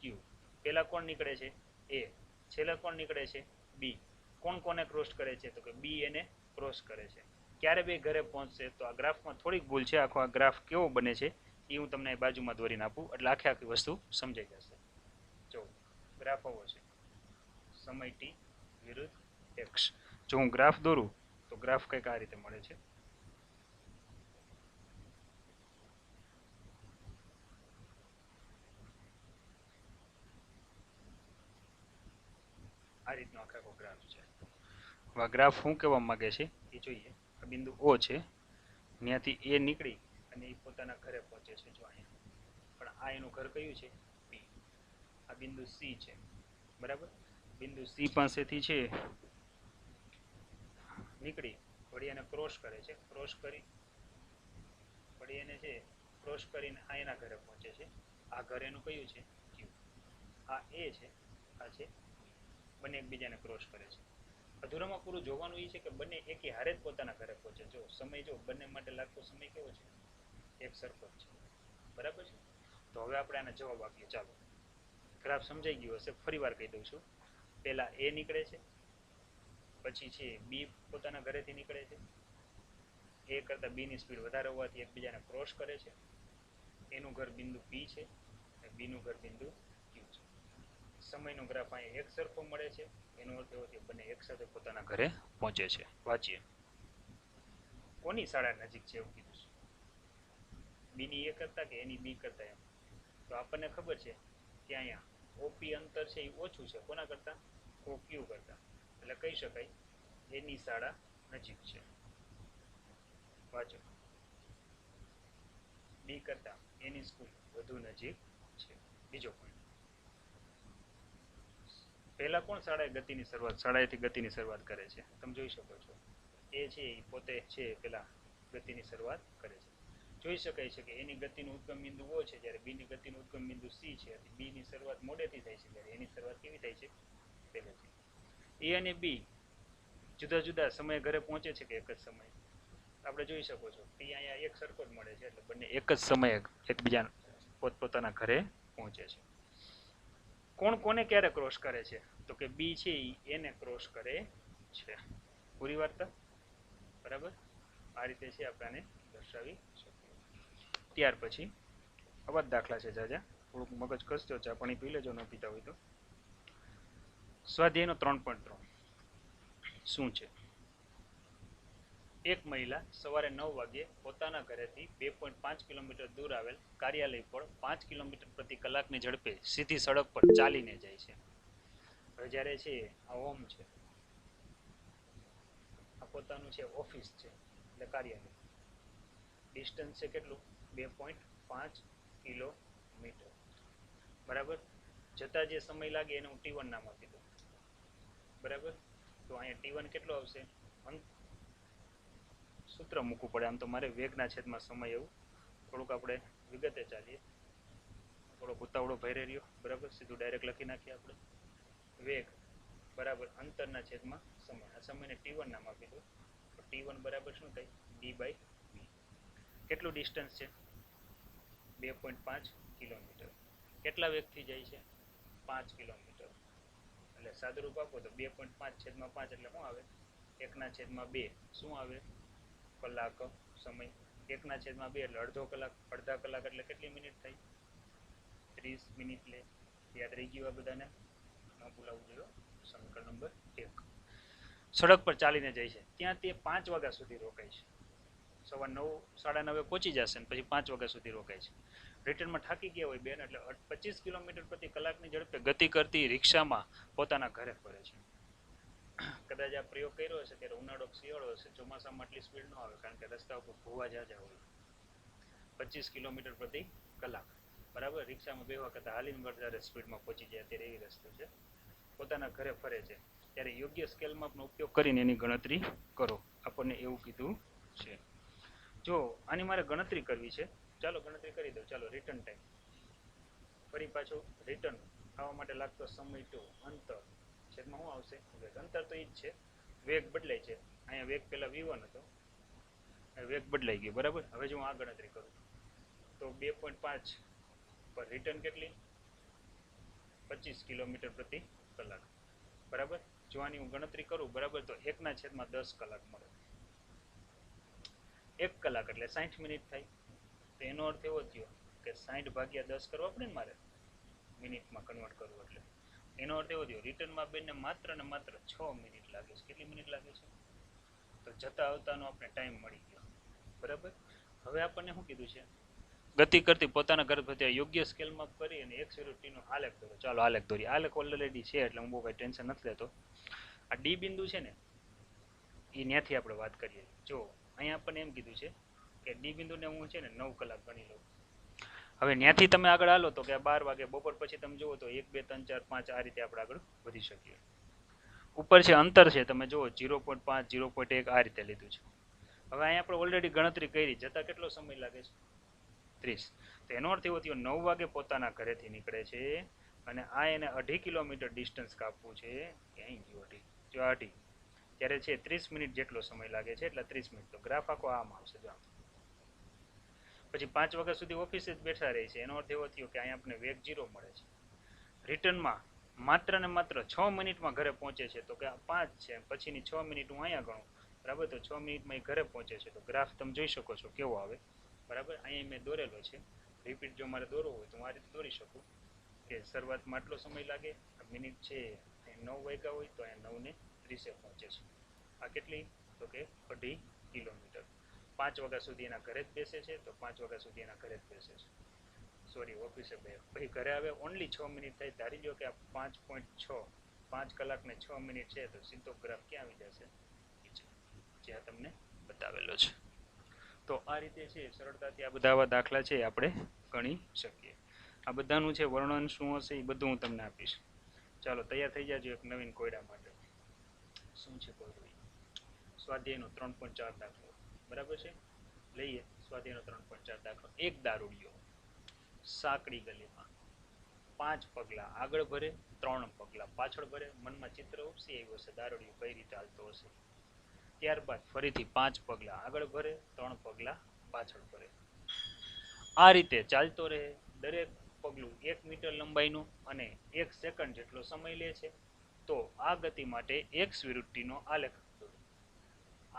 ક્યુ. પહેલા કોણ નીકળે છે? એ. છેલ્લે કોણ નીકળે છે? બી. કોણ કોને ક્રોસ કરે છે? તો કે બી એને ક્રોસ કરે છે. ક્યારે બે ઘરે પહોંચશે? તો આ ગ્રાફમાં થોડીક ભૂલ છે. આખો આ ગ્રાફ કેવો બને છે એ હું તમને બાજુમાં દોરીને આપું એટલે આખી વસ્તુ સમજાઈ જશે. જો ગ્રાફ આવો છે, સમય ટી વિરુદ્ધ એક્સ. જો હું ગ્રાફ દોરું તો ગ્રાફ કંઈક આ રીતે મળે છે. આ રીતનો આખો ગ્રાફ છે. હવે ગ્રાફ શું કહેવા માંગે છે એ જોઈએ. આ બિંદુ ઓ છે, ત્યાંથી એ નીકળી અને એ પોતાના ઘરે પહોંચે છે. જો અહીંયા પણ આ એનું ઘર કયું છે? બી. આ બિંદુ સી છે, બરાબર. બિંદુ સી પાસેથી છે નીકળી વળી એને ક્રોસ કરે છે, ક્રોસ કરી વળી એને છે ક્રોસ કરીને આ એના ઘરે પહોંચે છે. આ ઘર એનું કયું છે? ક્યુ. આ એ છે, આ છે, બંને એકબીજાને ક્રોસ કરે છે. અધૂરામાં પૂરું જોવાનું એ છે કે બંને એકી હારે જ પોતાના ઘરે પહોંચે. જો સમય જો બંને માટે લાગતો સમય કેવો છે? એક સરખો જ છે, બરાબર છે. તો હવે આપણે આને જવાબ આપીએ. ચાલો, ગ્રાફ સમજાઈ ગયો હશે, ફરી વાર કહી દઉં છું. પહેલા એ નીકળે છે, પછી છે બી પોતાના ઘરેથી નીકળે છે, એ કરતાં બીની સ્પીડ વધારે હોવાથી એકબીજાને ક્રોસ કરે છે. એનું ઘર બિંદુ પી છે અને બીનું ઘર બિંદુ ક્યુ છે. સમયનો ગ્રાફ અહીંયા એક સરખો મળે છે, એનો અર્થ એવો કે બંને એક સાથે પોતાના ઘરે પહોંચે છે. વાંચીએ. કોની શાળા નજીક છે એવું કીધું છે? બીની એ કરતા કે એની બી કરતા? એમ તો આપણને ખબર છે કે અહીંયા ઓપી અંતર છે એ ઓછું છે કોના કરતા? ઓ ક્યુ કરતા. એટલે કહી શકાય એની શાળા નજીક છે. વાંચો. બી કરતા એની સ્કૂલ વધુ નજીક છે. બીજો પોઈન્ટ, પહેલા કોણ શાળાએથી ગતિની શરૂઆત કરે છે? તમે જોઈ શકો છો એ છે એ પોતે છે પેલા ગતિની શરૂઆત કરે છે. જોઈ શકાય છે કે એની ગતિનું ઉદ્ગમ બિંદુ ઓ છે, જ્યારે બીની ગતિનું ઉદ્ગમ બિંદુ સી છે. બી ની શરૂઆત મોડેથી થાય છે, જ્યારે એની શરૂઆત કેવી થાય છે? પહેલેથી. એ અને બી જુદા જુદા સમયે ઘરે પહોંચે છે કે એક જ સમયે? આપણે જોઈ શકો છો પી અહીંયા એક સરખો જ મળે છે, એટલે બંને એક જ સમયે એકબીજા પોતપોતાના ઘરે પહોંચે છે. કોણ કોને ક્યારે ક્રોસ કરે છે? તો કે બી છે એને ક્રોસ કરે છે. પૂરી વાર્તા, બરાબર. આ રીતે છે આપણે આને દર્શાવી શકીએ. ત્યાર પછી આવા જ દાખલા છે જાજા, થોડુંક મગજ કસજો, ચા પાણી પી લેજો ન પીતા હોય તો. સ્વાધ્યાયનો 3.3 શું છે? એક મહિલા સવારે 9 વાગ્યે પોતાના ઘરેથી 2.5 કિલોમીટર દૂર આવેલ કાર્યાલય પર 5 કિલોમીટર પ્રતિ કલાકની ઝડપે સીધી સડક પર ચાલીને જાય છે. હવે જ્યારે છે આ હોમ છે, આ પોતાનું છે ઓફિસ છે એટલે કાર્યાલય. ડિસ્ટન્સ છે કેટલું? 2.5 કિલોમીટર, બરાબર. જતા જે સમય લાગે એને હું T1 નામ આપી દઉં, બરાબર. તો અહીંયા T1 કેટલો આવશે? સૂત્ર મૂકવું પડે આમ તો મારે, વેગના છેદમાં સમય. એવું થોડુંક આપણે વિગતે ચાલીએ, થોડો ઉતાવળો ભરી રહ્યો, બરાબર. સીધું ડાયરેક્ટ લખી નાખીએ આપણે. વેગ બરાબર અંતરના છેદમાં સમય. આ સમયને t1 નામ આપી દો. તો t1 બરાબર શું થાય? d/v. કેટલું ડિસ્ટન્સ છે? 2.5 કિલોમીટર. કેટલા વેગથી જાય છે? 5 કિલોમીટર. એટલે સાદુરૂપ આપો તો 2.5 છેદમાં 5 એટલે શું આવે? 1/2. શું આવે? કલાક સમય. 1/2 એટલે અડધો કલાક. અડધા કલાક એટલે કેટલી મિનિટ થાય? 30 મિનિટ. લે યાદ રહી ગયું આ બધાને? ન ભૂલાવું જોઈએ. સમીકરણ નંબર 1. સડક પર ચાલીને જાય છે. ત્યાં તે 5 વાગ્યા સુધી રોકાય છે. સવા 9 સાડા 9 પહોંચી જશે ને પછી 5 વાગ્યા સુધી રોકાય છે. રિટર્નમાં થાકી ગયા હોય બેન એટલે 25 કિલોમીટર પ્રતિ કલાકની ઝડપે ગતિ કરતી રિક્ષામાં પોતાના ઘરે ફરે છે. કદાચ આ પ્રયોગ કર્યો હશે ત્યારે ઉનાળો શિયાળો હશે, ચોમાસામાં આટલી સ્પીડ ન આવે કારણ કે રસ્તા ઉપર ભૂવા જાજા હોય. 25 કિલોમીટર પ્રતિ કલાક. બરાબર. રિક્ષામાં બેહવા કરતાં હાલીને વધારે સ્પીડમાં પહોંચી જાય ત્યારે એવી રસ્તો છે. પોતાના ઘરે ફરે છે ત્યારે યોગ્ય સ્કેલ માપનો ઉપયોગ કરીને એની ગણતરી કરો. આપણને એવું કીધું છે. જો આની મારે ગણતરી કરવી છે, ચાલો ગણતરી કરી દો. ચાલો રિટર્ન ટાઈમ. ફરી પાછો રિટર્ન આવવા માટે લાગતો સમય ટુ અંતર છેદમાં શું આવશે? વેગ. અંતર તો એ જ છે, વેગ બદલાય છે. અહીંયા વેગ પહેલાં v1 હતો, વેગ બદલાઈ ગયો. બરાબર. હવે જો હું આ ગણતરી કરું તો 2.5 પર રિટર્ન કેટલી? 25 કિલોમીટર પ્રતિ કલાક. બરાબર. જો આની હું ગણતરી કરું બરાબર તો 1/10 કલાક મળે. 1 કલાક એટલે 60 મિનિટ થાય. તો એનો અર્થ એવો થયો કે 60/10 કરવા પડે ને મારે મિનિટમાં કન્વર્ટ કરવું. એટલે એનો અર્થ એવો થયો રિટર્નમાં બેનને માત્ર ને માત્ર 6 મિનિટ લાગે છે. કેટલી મિનિટ લાગે છે? તો જતા આવતાનો આપણે ટાઈમ મળી ગયો. બરાબર. હવે આપણને શું કીધું છે? ગતિ કરતી પોતાના ઘર પ્રત્યે યોગ્ય સ્કેલ માપ કરી અને એક નો આલેખ દોરો. ચાલો આલેખ દોરી. આલેખ ઓલરેડી છે એટલે હું બહુ કઈ ટેન્શન નથી લેતો. આ ડી બિંદુ છે ને એ ત્યાંથી આપણે વાત કરીએ. જો અહીંયા આપણને એમ કીધું છે કે ડી બિંદુને હું છે ને 9 કલાક ગણી લઉં. હવે ત્યાંથી તમે આગળ હાલો તો કે 12 વાગે બપોર પછી તમે જુઓ તો 1 2 3 4 5 આ રીતે આપણે આગળ વધી શકીએ. ઉપર છે અંતર છે તમે જુઓ 0.5 0.1 આ રીતે લીધું છે. હવે અહીંયા આપણે ઓલરેડી ગણતરી કરી. જતા કેટલો સમય લાગે છે? 30. તો એનો અર્થ એવો થયો 9 વાગે પોતાના ઘરેથી નીકળે છે અને આ એને 2.5 કિલોમીટર ડિસ્ટન્સ કાપવું છે. ક્યાંય ગયો 2.5? જો 2.5 ત્યારે છે 30 મિનિટ જેટલો સમય લાગે છે. એટલે 30 મિનિટ. તો ગ્રાફ આખો આમ આવશે. જો પછી 5 વાગ્યા સુધી ઓફિસે જ બેઠા રહે છે. એનો અર્થ એવો થયો કે અહીંયા આપણે વેગ 0 મળે છે. રિટર્નમાં માત્ર ને માત્ર 6 મિનિટમાં ઘરે પહોંચે છે. તો કે 5 છે પછીની 6 મિનિટ હું અહીંયા ગણું. બરાબર. તો 6 મિનિટમાં એ ઘરે પહોંચે છે. તો ગ્રાફ તમે જોઈ શકો છો કેવો આવે. બરાબર. અહીંયા મેં દોરેલો છે. રિપીટ જો મારે દોરવો હોય તો હું આ રીતે દોરી શકું કે શરૂઆતમાં આટલો સમય લાગે. મિનિટ છે 9 વાગ્યા હોય તો અહીંયા 9:30 પહોંચે છે. આ કેટલી? તો કે 2.5 કિલોમીટર. 5 વાગ્યા સુધી એના ઘરે જ બેસે છે. તો 5 વાગ્યા સુધી એના ઘરે જ બેસે છે. સોરી ઓફિસે બે. પછી ઘરે આવે ઓનલી 6 મિનિટ થાય. ધારી લો કે આ 5.6 5 કલાક ને 6 મિનિટ છે. તો સીધો ગ્રાફ ક્યાં આવી જશે? નીચે જ્યાં તમને બતાવેલો છે. તો આ રીતે છે સરળતાથી આ બધા આવા દાખલા છે આપણે ગણી શકીએ. આ બધાનું છે વર્ણન શું હશે એ બધું હું તમને આપીશ. ચાલો તૈયાર થઈ જાજો એક નવીન કોયડા માટે. શું છે કોયડો? સ્વાધ્યાયનો 3.4 દાખલો. બરાબર છે. લઈએ સ્વાધ્યાયનો 3.4 દાખલો. એક દારૂડિયો સાંકડી ગલીમાં 5 પગલા આગળ ભરે 3 પગલા પાછળ ભરે. મનમાં ચિત્ર ઉપસી આવ્યું હશે દારૂડિયો કઈ રીતે હાલતો હશે. ત્યારબાદ ફરીથી 5 પગલા આગળ ભરે 3 પગલા પાછળ ભરે. આ રીતે ચાલતો રહે. દરેક પગલું 1 મીટર લંબાઈનું અને 1 સેકન્ડ જેટલો સમય લે છે. તો આ ગતિ માટે x વિરુદ્ધનો આલેખ દોરો.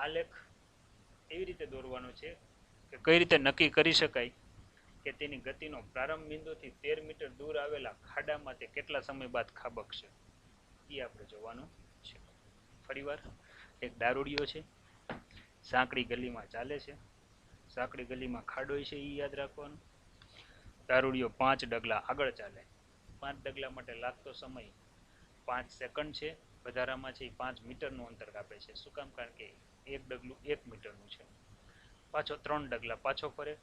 આલેખ એવી રીતે દોરવાનો છે કે કઈ રીતે નક્કી કરી શકાય કે તેની ગતિનો પ્રારંભ બિંદુથી 13 મીટર દૂર આવેલા ખાડામાં તે કેટલા સમય બાદ ખાબકશે એ આપણે જોવાનું છે. ફરીવાર એક દારૂડિયો છે, સાંકડી ગલીમાં ચાલે છે. સાંકડી ગલીમાં ખાડો છે એ યાદ રાખવાનું. દારૂડિયો 5 ડગલા આગળ ચાલે. 5 ડગલા માટે લાગતો સમય 5 સેકન્ડ છે. વધારામાં છે એ 5 મીટરનું અંતર કાપે છે. શું કામ? કારણ કે એક ડગલું 1 મીટરનું છે. પાછો 3 ડગલા પાછો ફરે.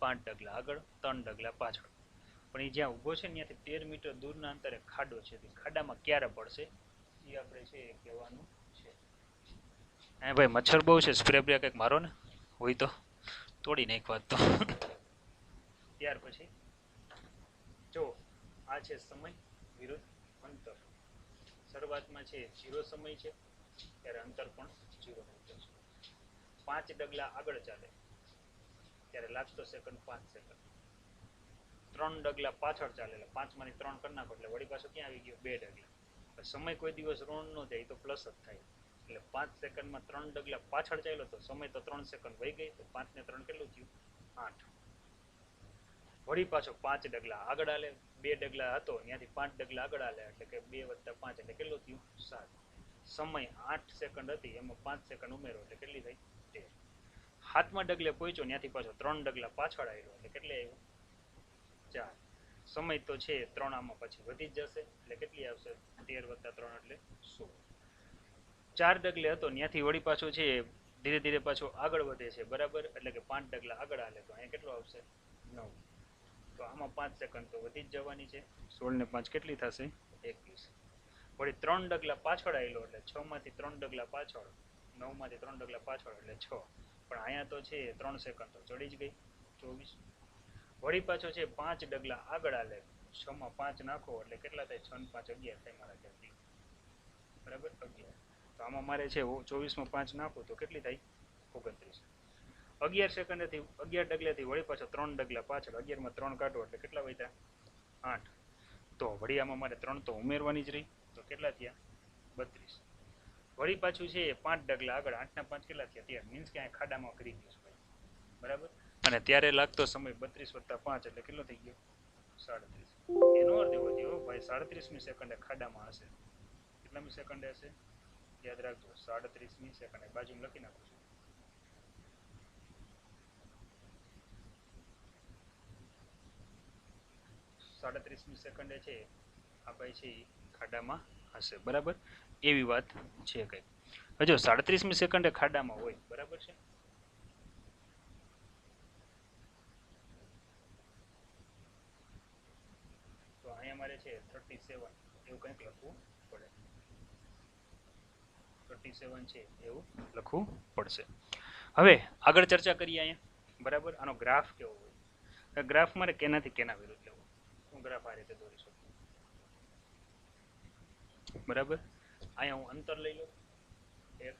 5 ડગલા આગળ 3 ડગલા પાછળ. પણ એ જ્યાં ઊભો છે ને ત્યાંથી 13 મીટર દૂરના અંતરે ખાડો છે. ખાડામાં ક્યારે પડશે એ આપણે છે એ કહેવાનું છે. હા ભાઈ મચ્છર બહુ છે. સ્પ્રે બ્રે કંઈક મારો ને હોય તો તોડી નાખવા તો. ત્યાર પછી જો આ છે સમય વિરુદ્ધ અંતર. શરૂઆતમાં છે 0 સમય છે ત્યારે અંતર પણ 0 મીટર છે. 5 ડગલા આગળ ચાલે ત્યારે લાગતો સેકન્ડ 5 સેકન્ડ. 3 ડગલા પાછળ ચાલે એટલે 5 માંથી 3 કરી નાખો એટલે વળી પાછો ક્યાં આવી ગયો 2 ડગલા. સમય કોઈ દિવસ ઋણ ન જાય તો પ્લસ જ થાય. એટલે 5 સેકન્ડમાં 3 ડગલા પાછળ ચાલ્યો તો સમય તો 3 સેકન્ડ વહી ગઈ તો 5 ને 3 કેટલું થયું 8. વળી પાછો 5 ડગલા આગળ આલે 2 ડગલા હતો ત્યાંથી 5 ડગલા આગળ આલે એટલે કે 2 + 5 એટલે કેટલું થયું 7. સમય 8 સેકન્ડ હતી એમાં 5 સેકન્ડ ઉમેરો એટલે કેટલી થઈ 13. 7મા ડગલે પહોંચ્યો ત્યાંથી પાછો 3 ડગલા પાછળ આવ્યો એટલે કેટલી આવ્યું 4. સમય તો છે 3 આમાં પછી વધી જ જશે એટલે કેટલી આવશે 13 + 3 એટલે 16. 4 ડગલે હતો ત્યાંથી વળી પાછો છે ધીરે ધીરે પાછો આગળ વધે છે બરાબર એટલે કે 5 ડગલા આગળ હાલે તો અહીંયા કેટલો આવશે 9. તો આમાં 5 સેકન્ડ તો વધી જ જવાની છે. 16 ને 5 કેટલી થશે 21. વળી 3 ડગલા પાછળ આવેલો એટલે 6 માંથી 3 ડગલા પાછળ 9 માંથી 3 ડગલા પાછળ એટલે 6. પણ અહીંયા તો છે 3 સેકન્ડ તો ચડી જ ગઈ 24. વળી પાછો છે 5 ડગલા આગળ હાલે 6 માં 5 નાખો એટલે કેટલા થાય 6 ને 5 11 થાય મારા ખ્યાલથી બરાબર 11. તો આમાં મારે છે 24 માં 5 નાખો તો કેટલી થાય 29. 11 સેકન્ડથી 11 ડગલેથી વળી પાછો 3 ડગલા પાછળ 11 માં 3 કાઢો એટલે કેટલા વધ્યા 8. તો વળી આમાં મારે 3 તો ઉમેરવાની જ રહી તો કેટલા થયા 32. વળી પાછું છે 5 ડગલા આગળ 8 ના 5 કેટલા થયા 13 મીન્સ કે આ ખાડામાં કરી ગયું છે બરાબર. અને ત્યારે લાગતો સમય 32 + 5 એટલે કેટલો થઈ ગયો 37. એનો અર્થ એવો થયો ભાઈ 37મી સેકન્ડે ખાડામાં હશે. કેટલામી સેકન્ડે હશે યાદ રાખજો 37મી સેકન્ડે બાજુમાં લખી નાખું છું. 37મી સેકન્ડે છે આ ભાઈ છે ખાડામાં હશે બરાબર એવી વાત છે કઈ. હજો 37મી સેકન્ડે ખાડામાં હોય બરાબર છે. તો અહીંયા મારે છે 37 એવું કંઈક લખવું પડે 37 છે એવું લખવું પડશે. હવે આગળ ચર્ચા કરીએ અહીંયા બરાબર. આનો ગ્રાફ કેવો હોય ગ્રાફ મારે કેનાથી કેના વિરુદ્ધ લેવો હું ગ્રાફ આ રીતે દોરી શકું બરાબર. અહીંયા હું અંતર લઈ લઉં x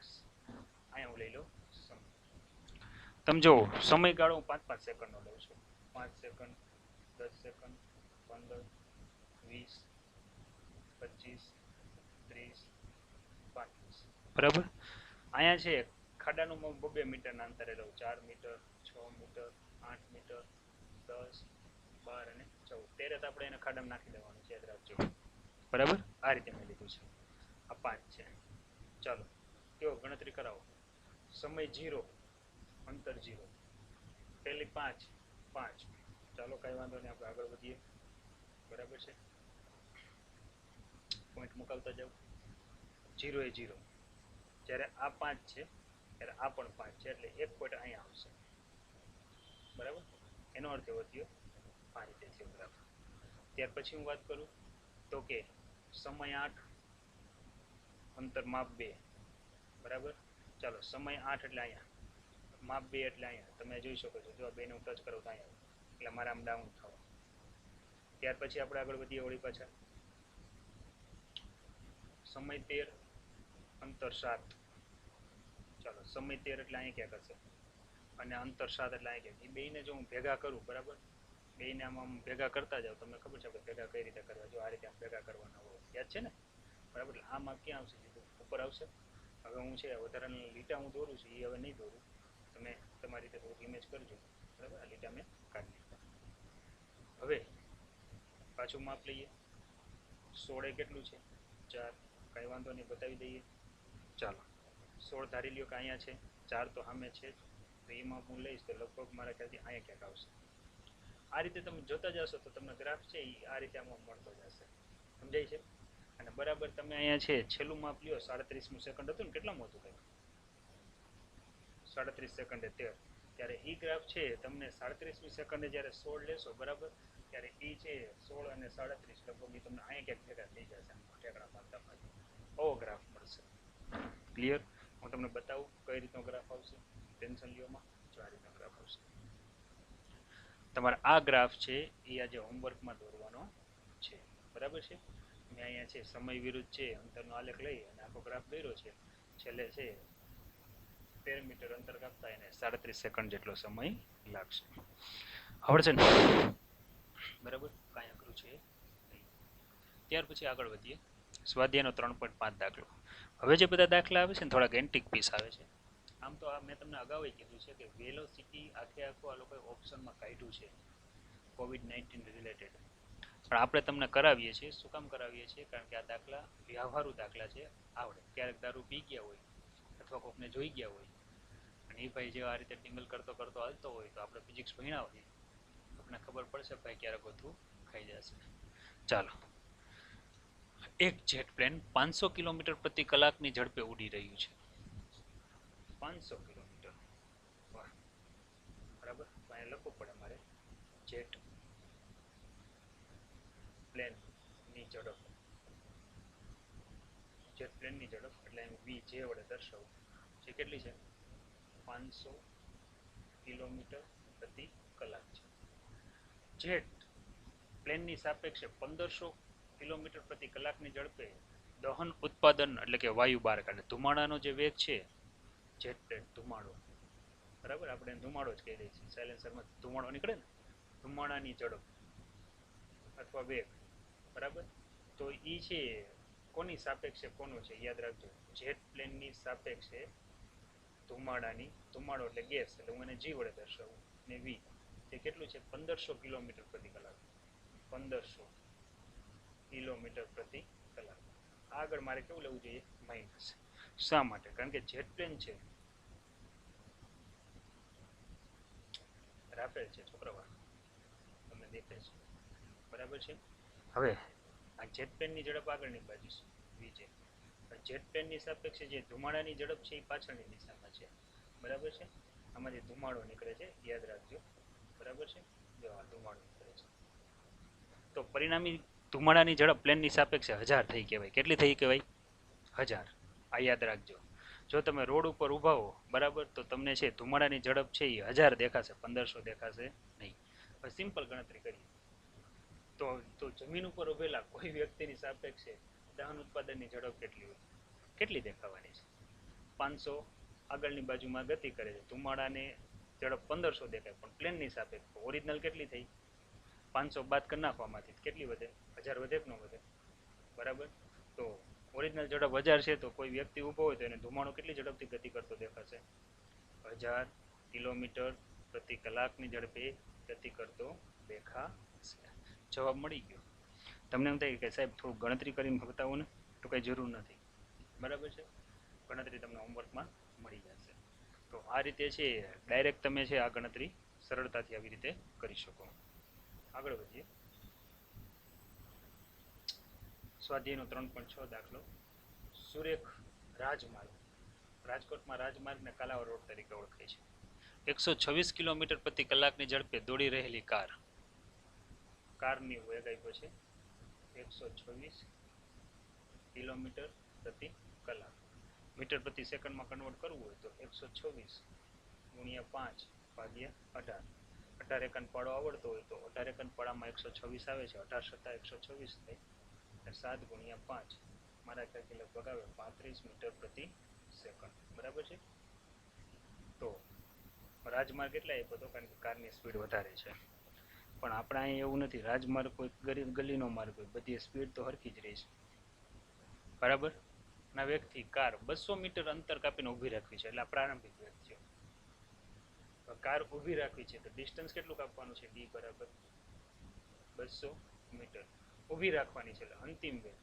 અહીંયા હું લઈ લઉં સમય. તમે જુઓ સમયગાળો હું 5-5 સેકન્ડનો લઉં છું 5 સેકન્ડ 10 સેકન્ડ 15 20 25 30 35 બરાબર. અહીંયા છે ખાડાનું 2 મીટરના અંતરે લઉં 4 મીટર 6 મીટર 8 મીટર 10 12 અને 14 13 આપણે એને ખાડામાં નાખી દેવાનું છે યાદ રાખજો બરાબર. આ રીતે મેં લીધું છે. આ 5 છે. ચાલો કેવો ગણતરી કરાવો. સમય 0 અંતર 0 પહેલી 5 5. ચાલો કાંઈ વાંધો નહીં આપણે આગળ વધીએ બરાબર છે. પોઈન્ટ મુકાવતા જાવ 0 એ 0 જ્યારે આ 5 છે ત્યારે આ પણ 5 છે એટલે એક પોઈન્ટ અહીંયા આવશે બરાબર. એનો અર્થ એવો થયો આ રીતે થયો ગ્રાફ. ત્યાર પછી હું વાત કરું તો કે સમય 8 અંતર માપ 2 બરાબર. ચાલો સમય 8 એટલે અહીંયા માપ 2 એટલે અહીંયા તમે જોઈ શકો છો જો આ 2 ને હું ટચ કરું તો અહીંયા એટલે મારે આમ ડાઉન થવા. ત્યાર પછી આપણે આગળ વધીએ વળી પાછા સમય 13 અંતર 7. ચાલો સમય 13 એટલે અહીંયા ક્યાંક હશે અને અંતર 7 એટલે અહીંયા ક્યાંક. એ બેને જો હું ભેગા કરું બરાબર બેને આમ ભેગા કરતા જાવ તમને ખબર છે આપણે ભેગા કઈ રીતે કરવા જો આ રીતે આમ ભેગા કરવાના હોય યાદ છે ને બરાબર. એટલે આ માપ ક્યાં આવશે સીધું ઉપર આવશે. હવે હું છે વધારાની લીટા હું દોરું છું એ હવે નહીં દોરું તમે તમારી રીતે થોડુંક ઇમેજ કરજો બરાબર. આ લીટા મેં કાઢી લીધા. હવે પાછું માપ લઈએ 16 કેટલું છે 4 કંઈ વાંધો નહીં બતાવી દઈએ. ચાલો 16 ધારી લ્યો કે અહીંયા છે 4 તો સામે છે તો એ માપ હું લઈશ તો લગભગ મારા ખ્યાલથી અહીંયા ક્યાંક આવશે. આ રીતે તમે જોતા જશો તો તમને ગ્રાફ છે એ આ રીતે આમાં મળતો જશે સમજાય છે. અને બરાબર તમે અહીંયા છે છેલ્લું માપ લ્યો 37મી સેકન્ડ હતું ને કેટલામાં હતું કંઈક 37 સેકન્ડે 13 ત્યારે એ ગ્રાફ છે તમને 37મી સેકન્ડે જ્યારે 16 લેશો બરાબર ત્યારે એ છે 16 અને 37 લગભગ એ તમને અહીંયા ક્યાંક ભેગા થઈ જશે ઠેકડા મારતા મારતા આવો ગ્રાફ મળશે. ક્લિયર. હું તમને બતાવું કઈ રીતનો ગ્રાફ આવશે ટેન્શન લ્યોમાં જો આ રીતનો ગ્રાફ આવશે. તમારે આ ગ્રાફ છે એ આજે હોમવર્કમાં દોરવાનો છે બરાબર છે. મેં અહીંયા છે સમય વિરુદ્ધ છે અંતરનો આલેખ લઈ અને આખો ગ્રાફ દોર્યો છે. છેલ્લે છે 13 મીટર અંતર કાપતા એને 37 સેકન્ડ જેટલો સમય લાગશે. આવડશે ને? બરાબર, કાંઈ અઘરું છે નહીં. ત્યાર પછી આગળ વધીએ. સ્વાધ્યાયનો 3.5 દાખલો. હવે જે બધા દાખલા આવે છે ને થોડાક એન્ટિક પીસ આવે છે. આમ તો આ મેં તમને અગાઉ કીધું છે કે વેલોસિટી આખે આખું આ લોકોએ ઓપ્શનમાં કાઢ્યું છે COVID-19 રિલેટેડ, પણ આપણે તમને કરાવીએ છીએ. શું કામ કરાવીએ છીએ? કારણ કે આ દાખલા વ્યવહારુ દાખલા છે, આવડે. ક્યારેક દારૂ પી ગયા હોય અથવા કોકને જોઈ ગયા હોય અને એ ભાઈ જે આ રીતે ટિંગલ કરતો કરતો હાલતો હોય તો આપણે ફિઝિક્સ ભણ્યા હોય, આપણને ખબર પડશે ભાઈ ક્યારેક ગોથું ખાઈ જશે. ચાલો, એક જેટ પ્લેન 500 કિલોમીટર પ્રતિ કલાકની ઝડપે ઉડી રહ્યું છે. 500 કિલોમીટર, વાહ, બરાબર. અહીંયા લખવું પડે મારે જેટ પ્લેનની ઝડપ. જેટ પ્લેનની ઝડપ એટલે હું વી જે વડે દર્શાવું. જે કેટલી છે? 500 કિલોમીટર પ્રતિ કલાક છે. જેટ પ્લેનની સાપેક્ષે 1500 કિલોમીટર પ્રતિ કલાકની ઝડપે દહન ઉત્પાદન એટલે કે વાયુ બહાર કાઢે. ધુમાડાનો જે વેગ છે, જેટ પ્લેન ધુમાડો, બરાબર, આપણે ધુમાડો જ કહી દઈએ છીએ. સાયલેન્સરમાં ધુમાડો નીકળે ને, ધુમાડાની ઝડપ અથવા વેગ, બરાબર. તો એ છે કોની સાપેક્ષે કોનું છે? યાદ રાખજો, જેટ પ્લેનની સાપેક્ષે ધુમાડાની. ધુમાડો એટલે ગેસ, એટલે હું એને જી વડે દર્શાવું. ને વી તે કેટલું છે? 1500 કિલોમીટર પ્રતિ કલાક. 1500 કિલોમીટર પ્રતિ કલાક. આગળ મારે કેવું લેવું જોઈએ? માઇનસ. શા માટે? કારણ કે જેટ પ્લેન છે, રાફેલ છે છોકરાવા, તમને દેખાય છે, બરાબર છે. હવે આ જેટ પ્લેનની ઝડપ આગળની બાજુ છે, વી છે. જેટ પ્લેનની સાપેક્ષે જે ધુમાડાની ઝડપ છે એ પાછળની દિશામાં છે, બરાબર છે. આમાંથી ધુમાડો નીકળે છે, યાદ રાખજો, બરાબર છે. જો આ ધુમાડો નીકળે છે, તો પરિણામી ધુમાડાની ઝડપ પ્લેનની સાપેક્ષે 1000 થઈ કહેવાય. કેટલી થઈ કહેવાય? 1000. આ યાદ રાખજો. જો તમે રોડ ઉપર ઊભા હો, બરાબર, તો તમને છે ધુમાડાની ઝડપ છે એ 1000 દેખાશે, 1500 દેખાશે નહીં. હવે સિમ્પલ ગણતરી કરીએ તો જમીન ઉપર ઉભેલા કોઈ વ્યક્તિની સાપેક્ષે દહન ઉત્પાદનની ઝડપ કેટલી હોય? કેટલી દેખાવાની છે? 500 આગળની બાજુમાં ગતિ કરે છે, ધુમાડાને ઝડપ 1500 દેખાય, પણ પ્લેનની સાપેક્ષે ઓરિજિનલ કેટલી થઈ? 500 બાદ કરી નાખવામાંથી કેટલી વધે? 1000 વધે કે ન વધે? બરાબર. તો ઓરિજિનલ ઝડપ 1000 છે, તો કોઈ વ્યક્તિ ઊભો હોય તો એને ધુમાડો કેટલી ઝડપથી ગતિ કરતો દેખાશે? 1000 કિલોમીટર પ્રતિ કલાકની ઝડપે ગતિ કરતો દેખાશે. જવાબ મળી ગયો. તમને એમ થાય કે સાહેબ થોડું ગણતરી કરીને બતાવો ને, તો કંઈ જરૂર નથી, બરાબર છે. ગણતરી તમને હોમવર્કમાં મળી જશે. તો આ રીતે છે ડાયરેક્ટ તમે છે આ ગણતરી સરળતાથી આવી રીતે કરી શકો. આગળ વધીએ. સ્વાધ્યાયનો 3.6 દાખલો. સુરેખ રાજમાર્ગ. રાજકોટમાં રાજમાર્ગને કાલાવડ રોડ તરીકે ઓળખાય છે. 126 કિલોમીટર પ્રતિ કલાકની ઝડપે દોડી રહેલી કારની વેગ આપ્યો છે 126 કિલોમીટર પ્રતિ કલાક. મીટર પ્રતિ સેકન્ડમાં કન્વર્ટ કરવું હોય તો 126 ગુણ્યા 5 ભાગ્યા 18. 18 એકન પાડો આવડતો હોય તો 18 એકન પાડામાં 126 આવે છે, 18 સત્તા 126 થાય, 7 ગુણ્યા 5, મારા ખ્યાલથી લગભગ આવે 35 મીટર પ્રતિ સેકન્ડ, બરાબર છે. તો રાજમાર્ગ એટલે આપ્યો હતો કારણ કે કારની સ્પીડ વધારે છે, પણ આપણે અહીંયા એવું નથી. રાજમાર્ગ કોઈ ગલીનો માર્ગ હોય, બધી સ્પીડ તો હરખી જ રહી છે, બરાબર. ના વેગથી કાર 200 મીટર અંતર કાપીને ઊભી રાખવી છે, એટલે પ્રારંભિક વેગ છે. કાર ઊભી રાખવી છે તો ડિસ્ટન્સ કેટલું કાપવાનું છે? ડી બરાબર 200 મીટર ઊભી રાખવાની છે, એટલે અંતિમ વેગ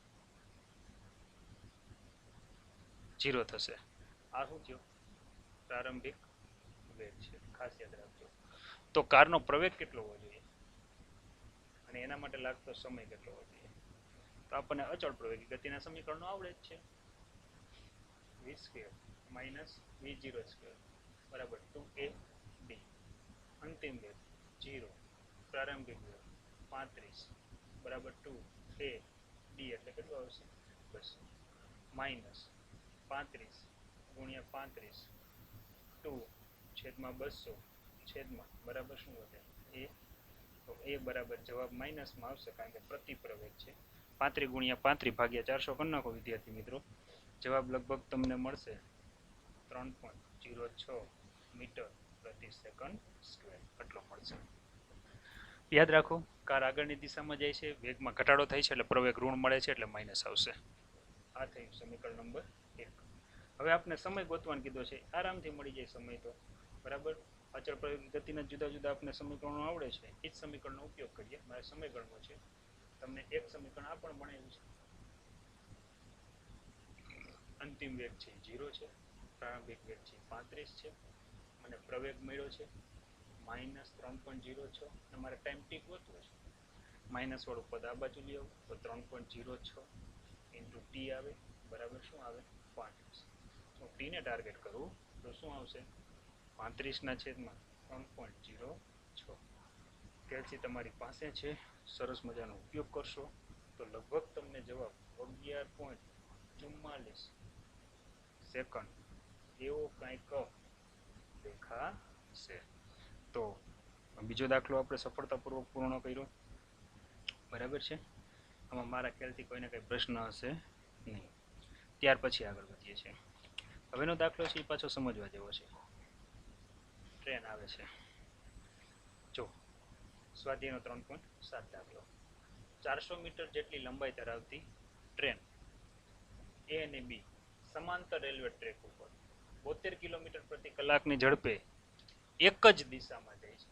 0 થશે. આ શું થયો? પ્રારંભિક વેગ છે, ખાસ યાદ રાખજો. તો કારનો પ્રવેગ કેટલો હોવો જોઈએ અને એના માટે લાગતો સમય કેટલો હોવો જોઈએ? તો આપણને અચળ પ્રવેગી ગતિના સમીકરણો આવડે જ છે. v² માઇનસ v0² બરાબર 2ab. અંતિમ વેગ 0, પ્રારંભિક વેગ 35 બરાબર 2ab એટલે કેટલું આવશે? 200 માઇનસ 35 ગુણ્યા 35 2/200 છેદમાં બરાબર શું વધે? a. તો a બરાબર જવાબ માઇનસમાં આવશે કારણ કે પ્રતિ પ્રવેગ છે, 35 ગુણ્યા 35 ભાગ્યા 400 કરી નાખો વિદ્યાર્થી મિત્રો. જવાબ લગભગ તમને મળશે 3.06 મીટર પ્રતિ સેકન્ડ સ્ક્વેર આટલો મળશે. યાદ રાખો, કાર આગળની દિશામાં જાય છે, વેગમાં ઘટાડો થાય છે એટલે પ્રવેગ ઋણ મળે છે એટલે માઇનસ આવશે. આ થયું સમીકરણ નંબર 1. હવે આપણે સમય ગોતવાનું કીધો છે, આરામથી મળી જાય સમય તો. બરાબર, અચળ પ્રયોગિક ગતિના જુદા જુદા આપણે સમીકરણો આવડે છે, એ જ સમીકરણનો ઉપયોગ કરીએ. મારે સમય ગણવો છે, તમને એક સમીકરણ આ પણ બનાવ્યું છે. અંતિમ વેગ છે 0 છે, પ્રારંભિક વેગ છે 35 છે, મને પ્રવેગ મળ્યો છે -3.06. તમારે ટાઈમ ટી ગોતવો છે. માઇનસ વાળું પદ આ બાજુ લઈ આવું તો 3.06 ઇન્ટુ ટી આવે, બરાબર શું આવે 35. હું ટીને ટાર્ગેટ કરું તો શું આવશે 35/3.06. કેલ્સી તમારી પાસે છે, સરસ મજાનો ઉપયોગ કરશો તો લગભગ તમને જવાબ 11.44 સેકન્ડ એવો કંઈક દેખાશે. તો બીજો દાખલો આપણે સફળતાપૂર્વક પૂર્ણ કર્યો. બરાબર છે, આમાં મારા ખ્યાલથી કોઈને કંઈ પ્રશ્ન હશે નહીં. ત્યાર પછી આગળ વધીએ છીએ. હવેનો દાખલો છે એ પાછો સમજવા જેવો છે. ટ્રેન આવે છે, જો સ્વાધ્યાયનો 3.7 દાખલો. 400 મીટર જેટલી લંબાઈ ધરાવતી ટ્રેન એ અને બી સમાંતર રેલવે ટ્રેક ઉપર 72 કિલોમીટર પ્રતિ કલાકની ઝડપે એક જ દિશામાં જાય છે.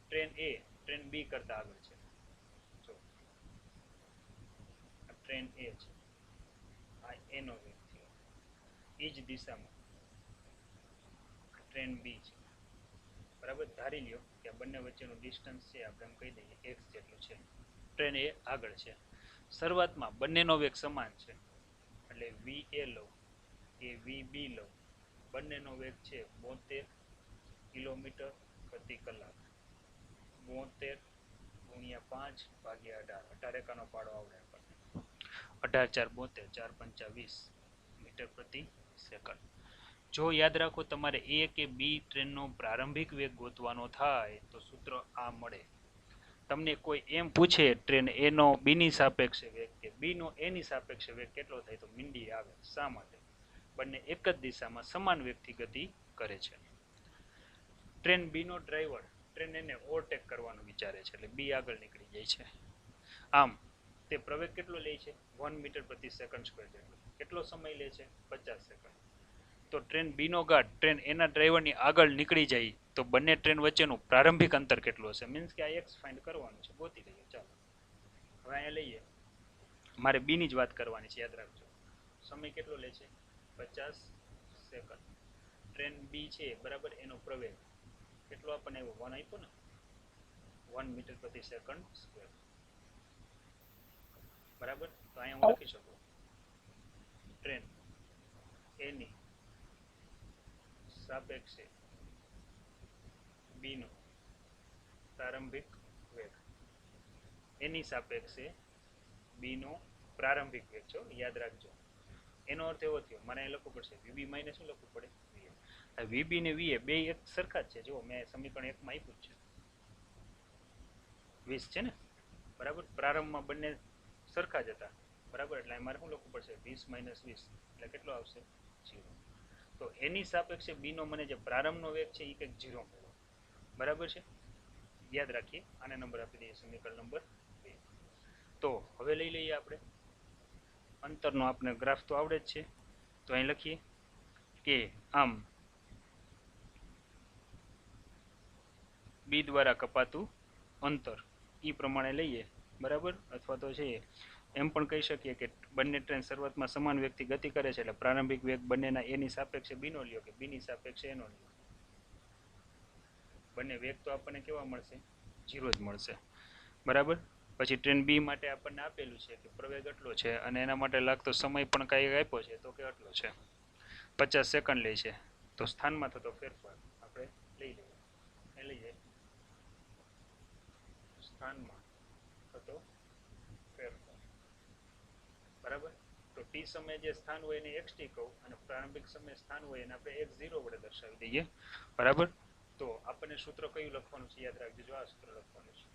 ટ્રેન એ ટ્રેન બી કરતા આગળ છે. જો આ ટ્રેન એ છે, આ એનો વેગ થયો. એ જ દિશામાં ટ્રેન બી છે. બરાબર, ધારી લ્યો કે આ બંને વચ્ચેનું ડિસ્ટન્સ છે આપણે એમ કહી દઈએ x જેટલું છે. ટ્રેન એ આગળ છે. શરૂઆતમાં બંનેનો વેગ સમાન છે એટલે વી એ લઉં કે વી બી લઉં, બંનેનો વેગ છે 72 કિલોમીટર પ્રતિ કલાક. 72 ગુણ્યા 5 ભાગ્યા 18. 18 એકાનો પાડો આવડે આપણને. 18 4 72, 4 5 20 મીટર પ્રતિ સેકન્ડ. જો યાદ રાખો તમારે એ કે બી ટ્રેનનો પ્રારંભિક વેગ ગોતવાનો થાય તો સૂત્ર આ મળે. તમને કોઈ એમ પૂછે ટ્રેન એનો બીની સાપેક્ષે વેગ કે બીનો એની સાપેક્ષે વેગ કેટલો થાય તો મીંડી આવે. શા માટે? બંને એક જ દિશામાં સમાન વેગથી ગતિ કરે છે. ટ્રેન બીનો ડ્રાઈવર ટ્રેન એને ઓવરટેક કરવાનું વિચારે છે એટલે બી આગળ નીકળી જાય છે. આમ તે પ્રવેગ કેટલો લે છે 1 મીટર પ્રતિ સેકન્ડ સ્ક્વેર જેટલો. કેટલો સમય લે છે 50 સેકન્ડ. તો ટ્રેન બીનો ગાર્ડ ટ્રેન એના ડ્રાઈવરની આગળ નીકળી જાય તો બંને ટ્રેન વચ્ચેનું પ્રારંભિક અંતર કેટલું હશે? મીન્સ કે આ એક્સ ફાઇન્ડ કરવાનું છે, ગોતી લઈએ. ચાલો હવે અહીંયા લઈએ, મારે બીની જ વાત કરવાની છે, યાદ રાખજો. સમય કેટલો લે છે 50 સેકન્ડ. ટ્રેન બી છે બરાબર, એનો પ્રવેગ કેટલો આપણને આવ્યો 1 આપ્યો ને, 1 મીટર પ્રતિ સેકન્ડ સ્ક્વેર. બરાબર, તો અહીંયા હું લખી શકું ટ્રેન એની સાપેક્ષે બીનો પ્રારંભિક વેગ, એની સાપેક્ષે બીનો પ્રારંભિક વેગ છો, યાદ રાખજો. એનો અર્થ એવો થયો મારે અહીં લખવું પડશે વીબી માઇનસ શું લખવું પડે વીએ. વીબી ને વીએ બે એક સરખા જ છે. જો મેં સમીકરણ 1 માં આપ્યું છે 20 છે ને, બરાબર. પ્રારંભમાં બંને સરખા જ હતા, બરાબર. એટલે મારે શું લખવું પડશે 20 માઇનસ 20 એટલે કેટલો આવશે 0. તો એની સાપેક્ષે બીનો મને જે પ્રારંભનો વેગ છે એ કંઈક 0 મળ્યો, બરાબર છે. યાદ રાખીએ, આને નંબર આપી દઈએ સમીકરણ નંબર 2. તો હવે લઈ લઈએ આપણે અંતરનો. આપણે ગ્રાફ તો આવડે જ છે, તો અહીં લખીએ કે આમ બી દ્વારા કપાતું અંતર એ પ્રમાણે લઈએ, બરાબર. અથવા તો છે એમ પણ કહી શકીએ કે બંને ટ્રેન શરૂઆતમાં સમાન વેગથી ગતિ કરે છે એટલે પ્રારંભિક વેગ બંનેના એની સાપેક્ષે બીનો લ્યો કે બીની સાપેક્ષે એનો લ્યો. બંને વેગ તો આપણને કેવા મળશે 0 જ મળશે, બરાબર. પછી ટ્રેન બી માટે આપણને આપેલું છે કે પ્રવેગ આટલો છે અને એના માટે લાગતો સમય પણ કાંઈ આપ્યો છે તો કે આટલો છે 50 સેકન્ડ લે છે. તો સ્થાનમાં થતો ફેરફાર આપણે લઈ લઈએ. એ લઈએ સ્થાનમાં થતો ફેરફાર, બરાબર. તો ટી સમયે જે સ્થાન હોય એને એક્સ ટી કહું અને પ્રારંભિક સમય સ્થાન હોય એને આપણે x0 વડે દર્શાવી દઈએ, બરાબર. તો આપણને સૂત્ર કયું લખવાનું છે યાદ રાખજો. જો આ સૂત્ર લખવાનું છે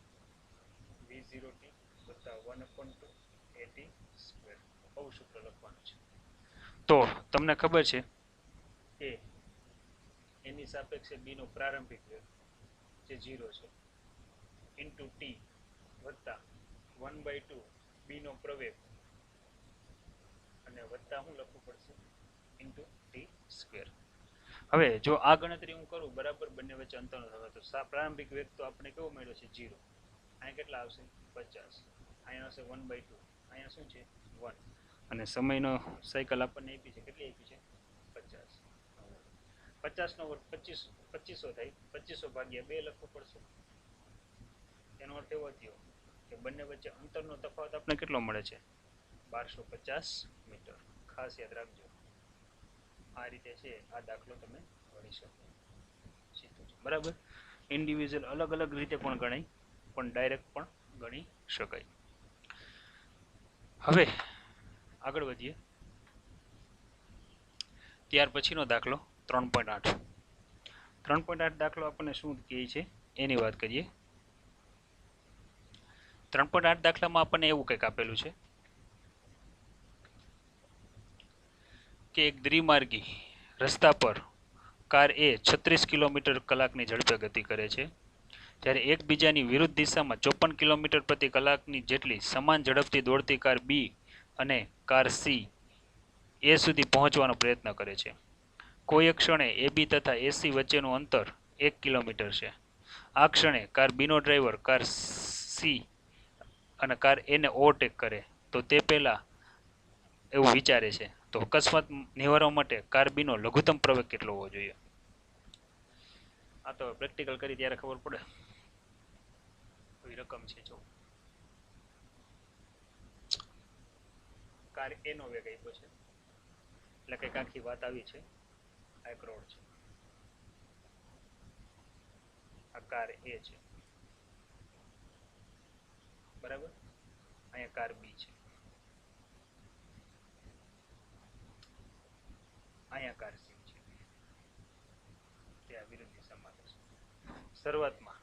v0t વત્તા 1/2 at સ્ક્વેર. આવું સૂત્ર લખવાનું છે. તો તમને ખબર છે કે એની સાપેક્ષે b નો પ્રારંભિક વેગ જે 0 છે ઇન્ટુ ટી વત્તા 1/2 b નો પ્રવેગ અને વત્તા શું લખવું પડશે ઇન્ટુ ટી સ્ક્વેર. હવે જો આ ગણતરી હું કરું બરાબર બંને વચ્ચે અંતરનો થશે તો પ્રારંભિક વેગ તો આપણે કેવો મળ્યો છે 0. અહીંયા કેટલા આવશે 50. અહીંયા આવશે 1/2. અહીંયા શું છે 1 અને સમયનો સાયકલ આપણને આપી છે કેટલી આપી છે 50. 50 નો વર્ગ 2500 થાય 2500 ભાગ્યા 2 લખવું પડશે. એનો અર્થ એવો થયો કે બંને વચ્ચે અંતરનો તફાવત આપણે કેટલો મળે છે 1250 મીટર. ખાસ યાદ રાખજો. આ રીતે છે આ દાખલો તમે ગણી શકો સીધું છે બરાબર. ઇન્ડિવિજ્યુઅલ અલગ અલગ રીતે પણ ગણાય પણ ડાયરેક્ટ પણ ગણી શકાય. હવે આગળ વધીએ. ત્યાર પછીનો દાખલો 3.8. 3.8 દાખલો આપણને શું કહે છે એની વાત કરીએ. 3.8 દાખલામાં આપણને એવું કંઈક આપેલું છે કે એક દ્વિમાર્ગી રસ્તા પર કાર એ 36 કિલોમીટર કલાકની ઝડપે ગતિ કરે છે જ્યારે એકબીજાની વિરુદ્ધ દિશામાં 54 કિલોમીટર પ્રતિ કલાકની જેટલી સમાન ઝડપથી દોડતી કાર બી અને કાર સી એ સુધી પહોંચવાનો પ્રયત્ન કરે છે. કોઈ એક ક્ષણે એબી તથા એસી વચ્ચેનું અંતર 1 કિલોમીટર છે. આ ક્ષણે કાર બીનો ડ્રાઈવર કાર સી અને કાર એને ઓવરટેક કરે તો તે પહેલા એવું વિચારે છે તો અકસ્માત નિવારવા માટે કાર બીનો લઘુત્તમ પ્રવેગ કેટલો હોવો જોઈએ. આ તો પ્રેક્ટિકલ કરી ત્યારે ખબર પડે. રકમ છે જો કાર એ નો વેગ આપ્યો છે એટલે કંઈક આખી વાત આવી છે. આ એક રોડ છે, આ કાર એ છે બરાબર. અહીંયા કાર બી છે, અહીંયા કાર સી છે. તે આ વિરુદ્ધ દિશામાં છે. શરૂઆતમાં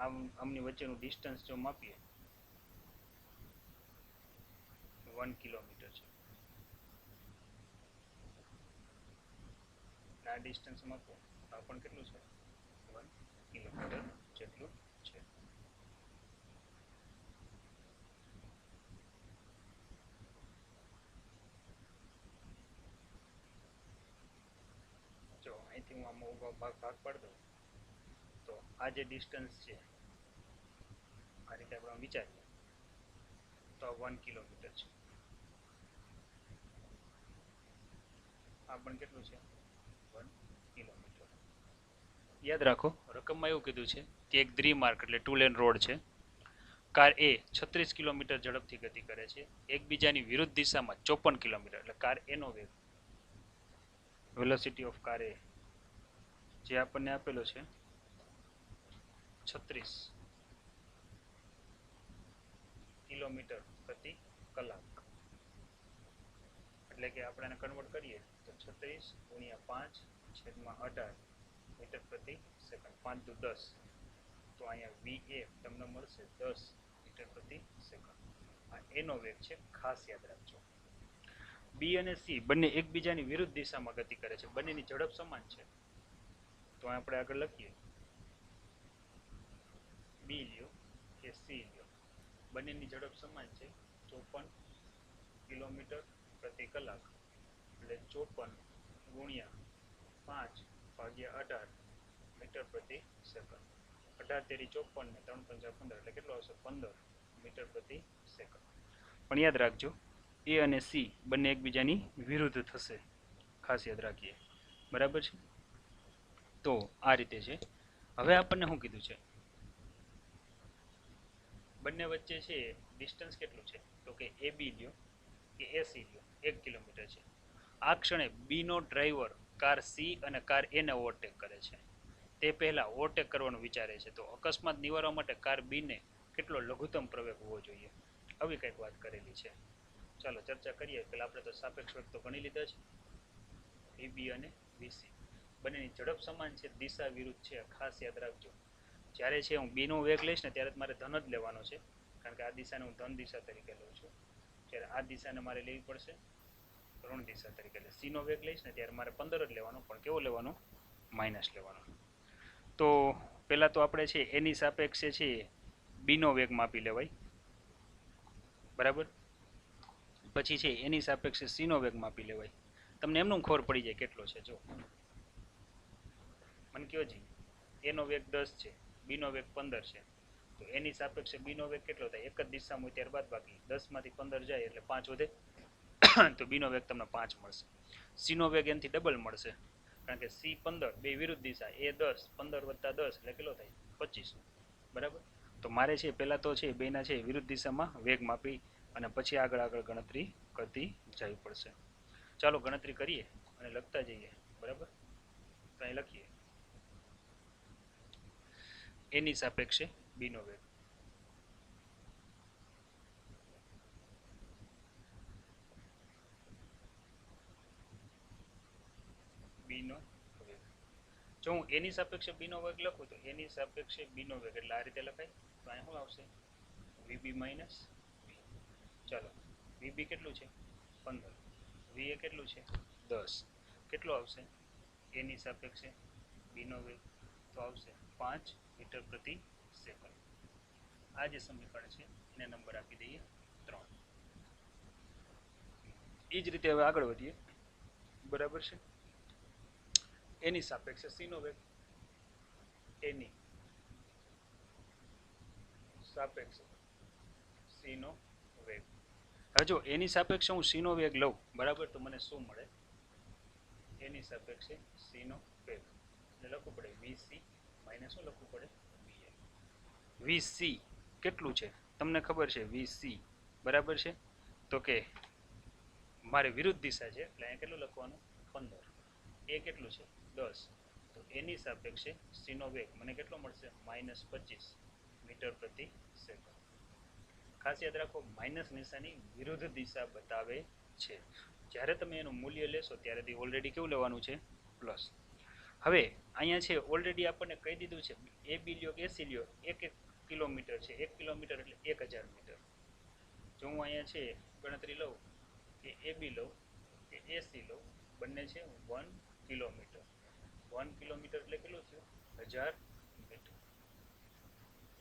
આમની વચ્ચેનું ડિસ્ટન્સ જો માપીએ 1 કિલોમીટર છે. આ ડિસ્ટન્સ માપો આ પણ કેટલું છે 1 કિલોમીટર જેટલું છે. જો અહીંથી હું આમાં ઉભો ભાગ પાડી દઉં તો આ જે ડિસ્ટન્સ છે આ રીતે આપણે વિચારીએ તો આ 1 કિલોમીટર છે. આ પણ કેટલું છે 1 કિલોમીટર. યાદ રાખો રકમમાં એવું કીધું છે કે એક દ્વિમાર્ગ એટલે 2 લેન રોડ છે. કાર એ 36 કિલોમીટર ઝડપથી ગતિ કરે છે. એકબીજાની વિરુદ્ધ દિશામાં 54 કિલોમીટર એટલે કાર એનો વેગ વેલોસિટી ઓફ કાર એ જે આપણને આપેલો છે 36 કિલોમીટર પ્રતિ કલાક એટલે કે આપણે એને કન્વર્ટ કરીએ તો 36 ગુણ્યા 5 છેદમાં 18 મીટર પ્રતિ સેકન્ડ. 5 દુ 10 તો અહીંયા વીએ તમને મળશે 10 મીટર પ્રતિ સેકન્ડ. આ એનો વેગ છે ખાસ યાદ રાખજો. બી અને સી બંને એકબીજાની વિરુદ્ધ દિશામાં ગતિ કરે છે. બંનેની ઝડપ સમાન છે તો આપણે આગળ લખીએ બી લ્યો કે સી લ્યો બંનેની ઝડપ સમાન છે 54 કિલોમીટર પ્રતિ કલાક એટલે 54 ગુણ્યા 5 ભાગ્યા 18 મીટર પ્રતિ સેકન્ડ. 18 તેરી 54 ને 3 પંચા 15 એટલે કેટલો આવશે 15 મીટર પ્રતિ સેકન્ડ. પણ યાદ રાખજો એ અને સી બંને એકબીજાની વિરુદ્ધ થશે, ખાસ યાદ રાખીએ બરાબર છે. તો આ રીતે છે. હવે આપણને શું કીધું છે બંને વચ્ચે છે ડિસ્ટન્સ કેટલું છે તો કે એ બી લ્યો કે એ સી લ્યો 1 કિલોમીટર છે. આ ક્ષણે બી નો ડ્રાઈવર કાર સી અને કાર એને ઓવરટેક કરે છે. તે પહેલા ઓવરટેક કરવાનું વિચારે છે તો અકસ્માત નિવારવા માટે કાર બીને કેટલો લઘુત્તમ પ્રવેગ હોવો જોઈએ આવી કંઈક વાત કરેલી છે. ચાલો ચર્ચા કરીએ. પેલા આપણે તો સાપેક્ષ વેગ તો ગણી લીધા છે વીબી અને વીસી બંનેની ઝડપ સમાન છે, દિશા વિરુદ્ધ છે. ખાસ યાદ રાખજો જ્યારે છે હું બી નો વેગ લઈશ ને ત્યારે મારે ધન જ લેવાનો છે કારણ કે આ દિશાને હું ધન દિશા તરીકે લઉં છું, જ્યારે આ દિશાને મારે લેવી પડશે ઋણ દિશા તરીકે. એટલે c નો વેગ લઈશ ને ત્યારે મારે 15 જ લેવાનો, પણ કેવો લેવાનો? માઇનસ લેવાનો. તો પહેલાં તો આપણે છે એની સાપેક્ષે છે બીનો વેગ માપી લેવાય, બરાબર. પછી છે એની સાપેક્ષે સીનો વેગ માપી લેવાય. તમને એમનું ખબર પડી જાય કેટલો છે. જો મને કયો જી, એનો વેગ 10 છે, બીનો વેગ 15 છે, તો એની સાપેક્ષે બીનો વેગ કેટલો થાય? એક જ દિશામાં હોય ત્યાર બાદ બાકી 10 માંથી 15 જાય એટલે 5 વધે તો બીનો વેગ તમને 5 મળશે. સીનો વેગ એનાથી ડબલ મળશે, કારણ કે સી 15, બે વિરુદ્ધ દિશા, એ 10, 15 વત્તા 10 એટલે કેટલો થાય? 25, બરાબર. તો મારે છે પહેલાં તો છે બેના છે વિરુદ્ધ દિશામાં વેગ માપી અને પછી આગળ ગણતરી કરતી જવી પડશે. ચાલો ગણતરી કરીએ અને લખતા જઈએ, બરાબર. તો અહીં લખીએ એની સાપેક્ષે બીનો વેગ. બીનો વેગ, જો હું એની સાપેક્ષે બીનો વેગ લખું તો એની સાપેક્ષે બીનો વેગ એટલે આ રીતે લખાય. તો અહીંયા શું આવશે? VB minus V. ચાલો વીબી કેટલું છે? 15. વી એ કેટલું છે? 10. કેટલો આવશે એની સાપેક્ષે બીનો વેગ? તો આવશે 5 મીટર પ્રતિ સેકન્ડ. આ જે સમીકરણ છે એને નંબર આપી દઈએ 3. એ જ રીતે હવે આગળ વધીએ, બરાબર છે. એની સાપેક્ષે સીનો વેગ, એની સાપેક્ષે સીનો વેગ. હવે જો એની સાપેક્ષે હું સીનો વેગ લઉં, બરાબર, તો મને શું મળે? એની સાપેક્ષે સીનો વેગ એટલે લખવું પડે વીસી માઇનસ શું લખવું પડે? વીએ. વીસી કેટલું છે તમને ખબર છે? વીસી બરાબર છે. તો કે મારે વિરુદ્ધ દિશા છે એટલે અહીંયા કેટલું લખવાનું? 15. એ કેટલું છે? 10. તો એની સાપેક્ષે સીનો વેગ મને કેટલો મળશે? -25 મીટર પ્રતિ સેકન્ડ. ખાસ યાદ રાખો, માઇનસ નિશાની વિરુદ્ધ દિશા બતાવે છે. જ્યારે તમે એનું મૂલ્ય લેશો ત્યારે ઓલરેડી કેવું લેવાનું છે? પ્લસ. હવે અહીંયા છે ઓલરેડી આપણને કહી દીધું છે એ બી લ્યો કે એસી લ્યો, 1 કિલોમીટર છે. 1 કિલોમીટર એટલે 1000 મીટર. જો હું અહીંયા છે ગણતરી લઉં કે એ બી લઉં કે એસી લઉં, બંને છે 1 કિલોમીટર. 1 કિલોમીટર એટલે કેટલું થયું? 1000 મીટર.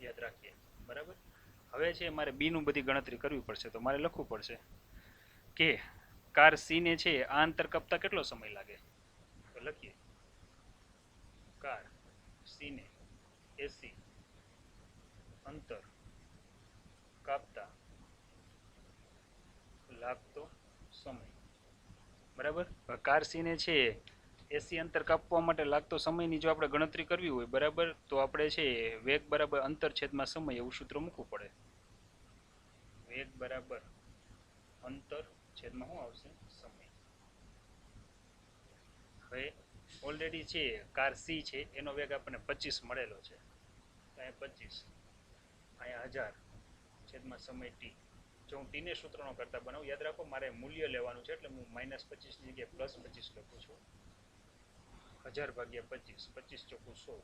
યાદ રાખીએ, બરાબર. હવે છે મારે બીનું બધી ગણતરી કરવી પડશે, તો મારે લખવું પડશે કે કાર સી ને છે આ અંતર કાપતા કેટલો સમય લાગે? તો લખીએ કાર સી ને એસી અંતર કાપતા લાગતો સમય, બરાબર. કાર સી ને છે એસી અંતર કાપવા માટે લાગતો સમયની જો આપણે ગણતરી કરવી હોય, બરાબર, તો આપણે છે વેગ બરાબર અંતર છેદમાં સમય એવું સૂત્ર મૂકવું પડે. વેગ બરાબર અંતર છેદમાં શું આવશે? સમય. હવે ઓલરેડી છે કાર સી છે એનો વેગ આપણને 25 મળેલો છે, અહીંયા 25, અહીંયા 1000 છેદમાં સમય ટી. જો હું ટીને સૂત્રનો કરતા બનાવું, યાદ રાખો મારે મૂલ્ય લેવાનું છે એટલે હું -25 ની જગ્યાએ +25 લખું છું. 1000 ભાગ્યા 25, 25 ચોખ્ખું 100,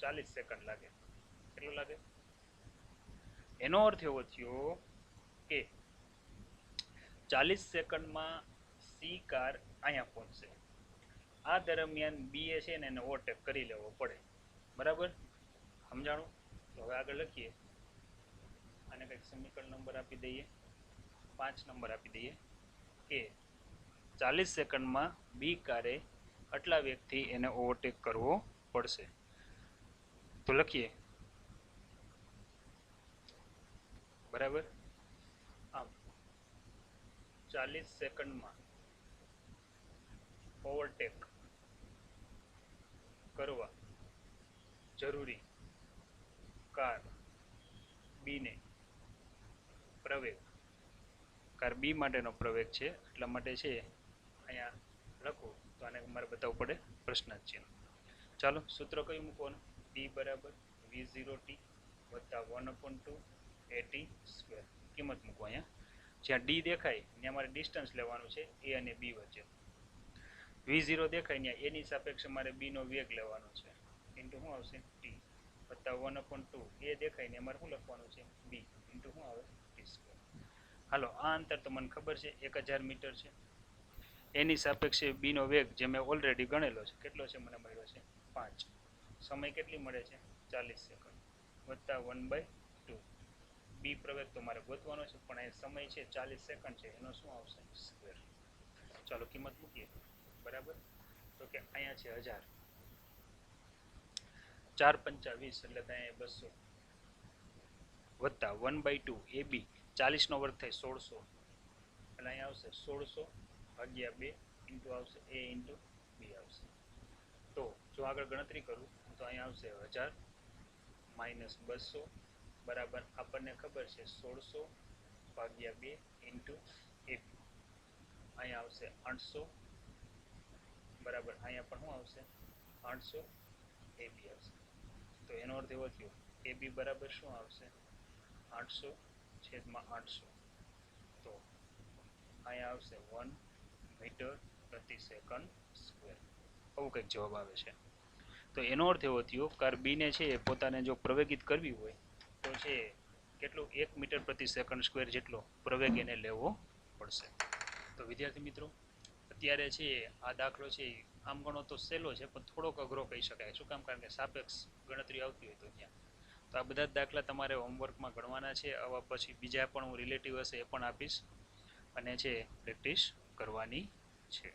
40 સેકન્ડ લાગે. કેટલું લાગે? એનો અર્થ એવો થયો કે 40 સેકન્ડમાં સી કાર અહીંયા પહોંચશે. આ દરમિયાન બી એ છે ને એને ઓવરટેક કરી લેવો પડે, બરાબર. સમજાણું? તો હવે આગળ લખીએ. આને કંઈક સમીકરણ નંબર આપી દઈએ, 5 નંબર આપી દઈએ કે 40 સેકન્ડમાં બી કારે આટલા વેગથી એને ઓવરટેક કરવો પડશે. તો લખીએ, બરાબર. આમ 40 સેકન્ડમાં ઓવરટેક કરવા જરૂરી કાર બીને પ્રવેગ, કાર બી માટેનો પ્રવેગ છે એટલા માટે છે અહીંયા લખું તો આને મારે બતાવવું પડે પ્રશ્નાર્થ ચિહ્ન. ચાલો સૂત્ર કયું મૂકવાનું? ડી બરાબર v0t વત્તા 1/2 at². કિંમત મૂકો અહીંયા. જ્યાં ડી દેખાય ત્યાં મારે ડિસ્ટન્સ લેવાનું છે એ અને બી વચ્ચે. v0 દેખાય ત્યાં એની સાપેક્ષે મારે બી નો વેગ લેવાનો છે, ઇન્ટુ શું આવશે? ટી. વત્તા 1/2 એ દેખાય ને અમારે શું લખવાનું છે બી ઇન્ટુ શું આવે ટી સ્ક્વેર. હાલો આ અંતર તો મને ખબર છે 1000 મીટર છે. એની સાપેક્ષે બીનો વેગ જે મેં ઓલરેડી ગણેલો છે કેટલો છે મને મળ્યો છે 5. સમય કેટલી મળે છે 40 સેકન્ડ વત્તા 1/2. બી પ્રવેગ તો મારે ગોતવાનો છે પણ એ સમય છે 40 સેકન્ડ છે એનો શું આવશે સ્ક્વેર. ચાલો કિંમત મૂકીએ બરાબર. તો કે અહીંયા છે 1000 4 પંચા 20 એટલે ત્યાં 200 વત્તા 1/2 એ બી 40 નો વર્ગ થાય 1600 એટલે અહીંયા આવશે 1600 ભાગ્યા 2 ઇન્ટુ આવશે એ ઇન્ટુ બી આવશે. તો જો આગળ ગણતરી કરું તો અહીંયા આવશે 1000 માઇનસ 200 બરાબર આપણને ખબર છે 1600 ભાગ્યા 2 ઇન્ટુ એ બી અહીંયા આવશે 800 બરાબર અહીંયા પણ શું આવશે 800 એ બી આવશે. તો એનો અર્થ એવો થયો એ બી બરાબર શું આવશે 800 છેદમાં 800. તો અહીંયા આવશે 1 મીટર પ્રતિ સેકન્ડ સ્ક્વેર. આવું કંઈક જવાબ આવે છે. તો એનો અર્થ એવો થયો કાર બીને છે એ પોતાને જો પ્રવેગિત કરવી હોય તો છે કેટલું 1 મીટર પ્રતિ સેકન્ડ સ્ક્વેર જેટલો પ્રવેગ એને લેવો પડશે. તો વિદ્યાર્થી મિત્રો અત્યારે છે આ દાખલો છે આમ ગણો તો સહેલો છે પણ થોડોક અઘરો કહી શકાય. શું કામ? કારણ કે સાપેક્ષ ગણતરી આવતી હોય તો ત્યાં. તો આ બધા જ દાખલા તમારે હોમવર્કમાં ગણવાના છે. આવા પછી બીજા પણ હું રિલેટિવ હશે એ પણ આપીશ અને છે પ્રેક્ટિસ કરવાની છે.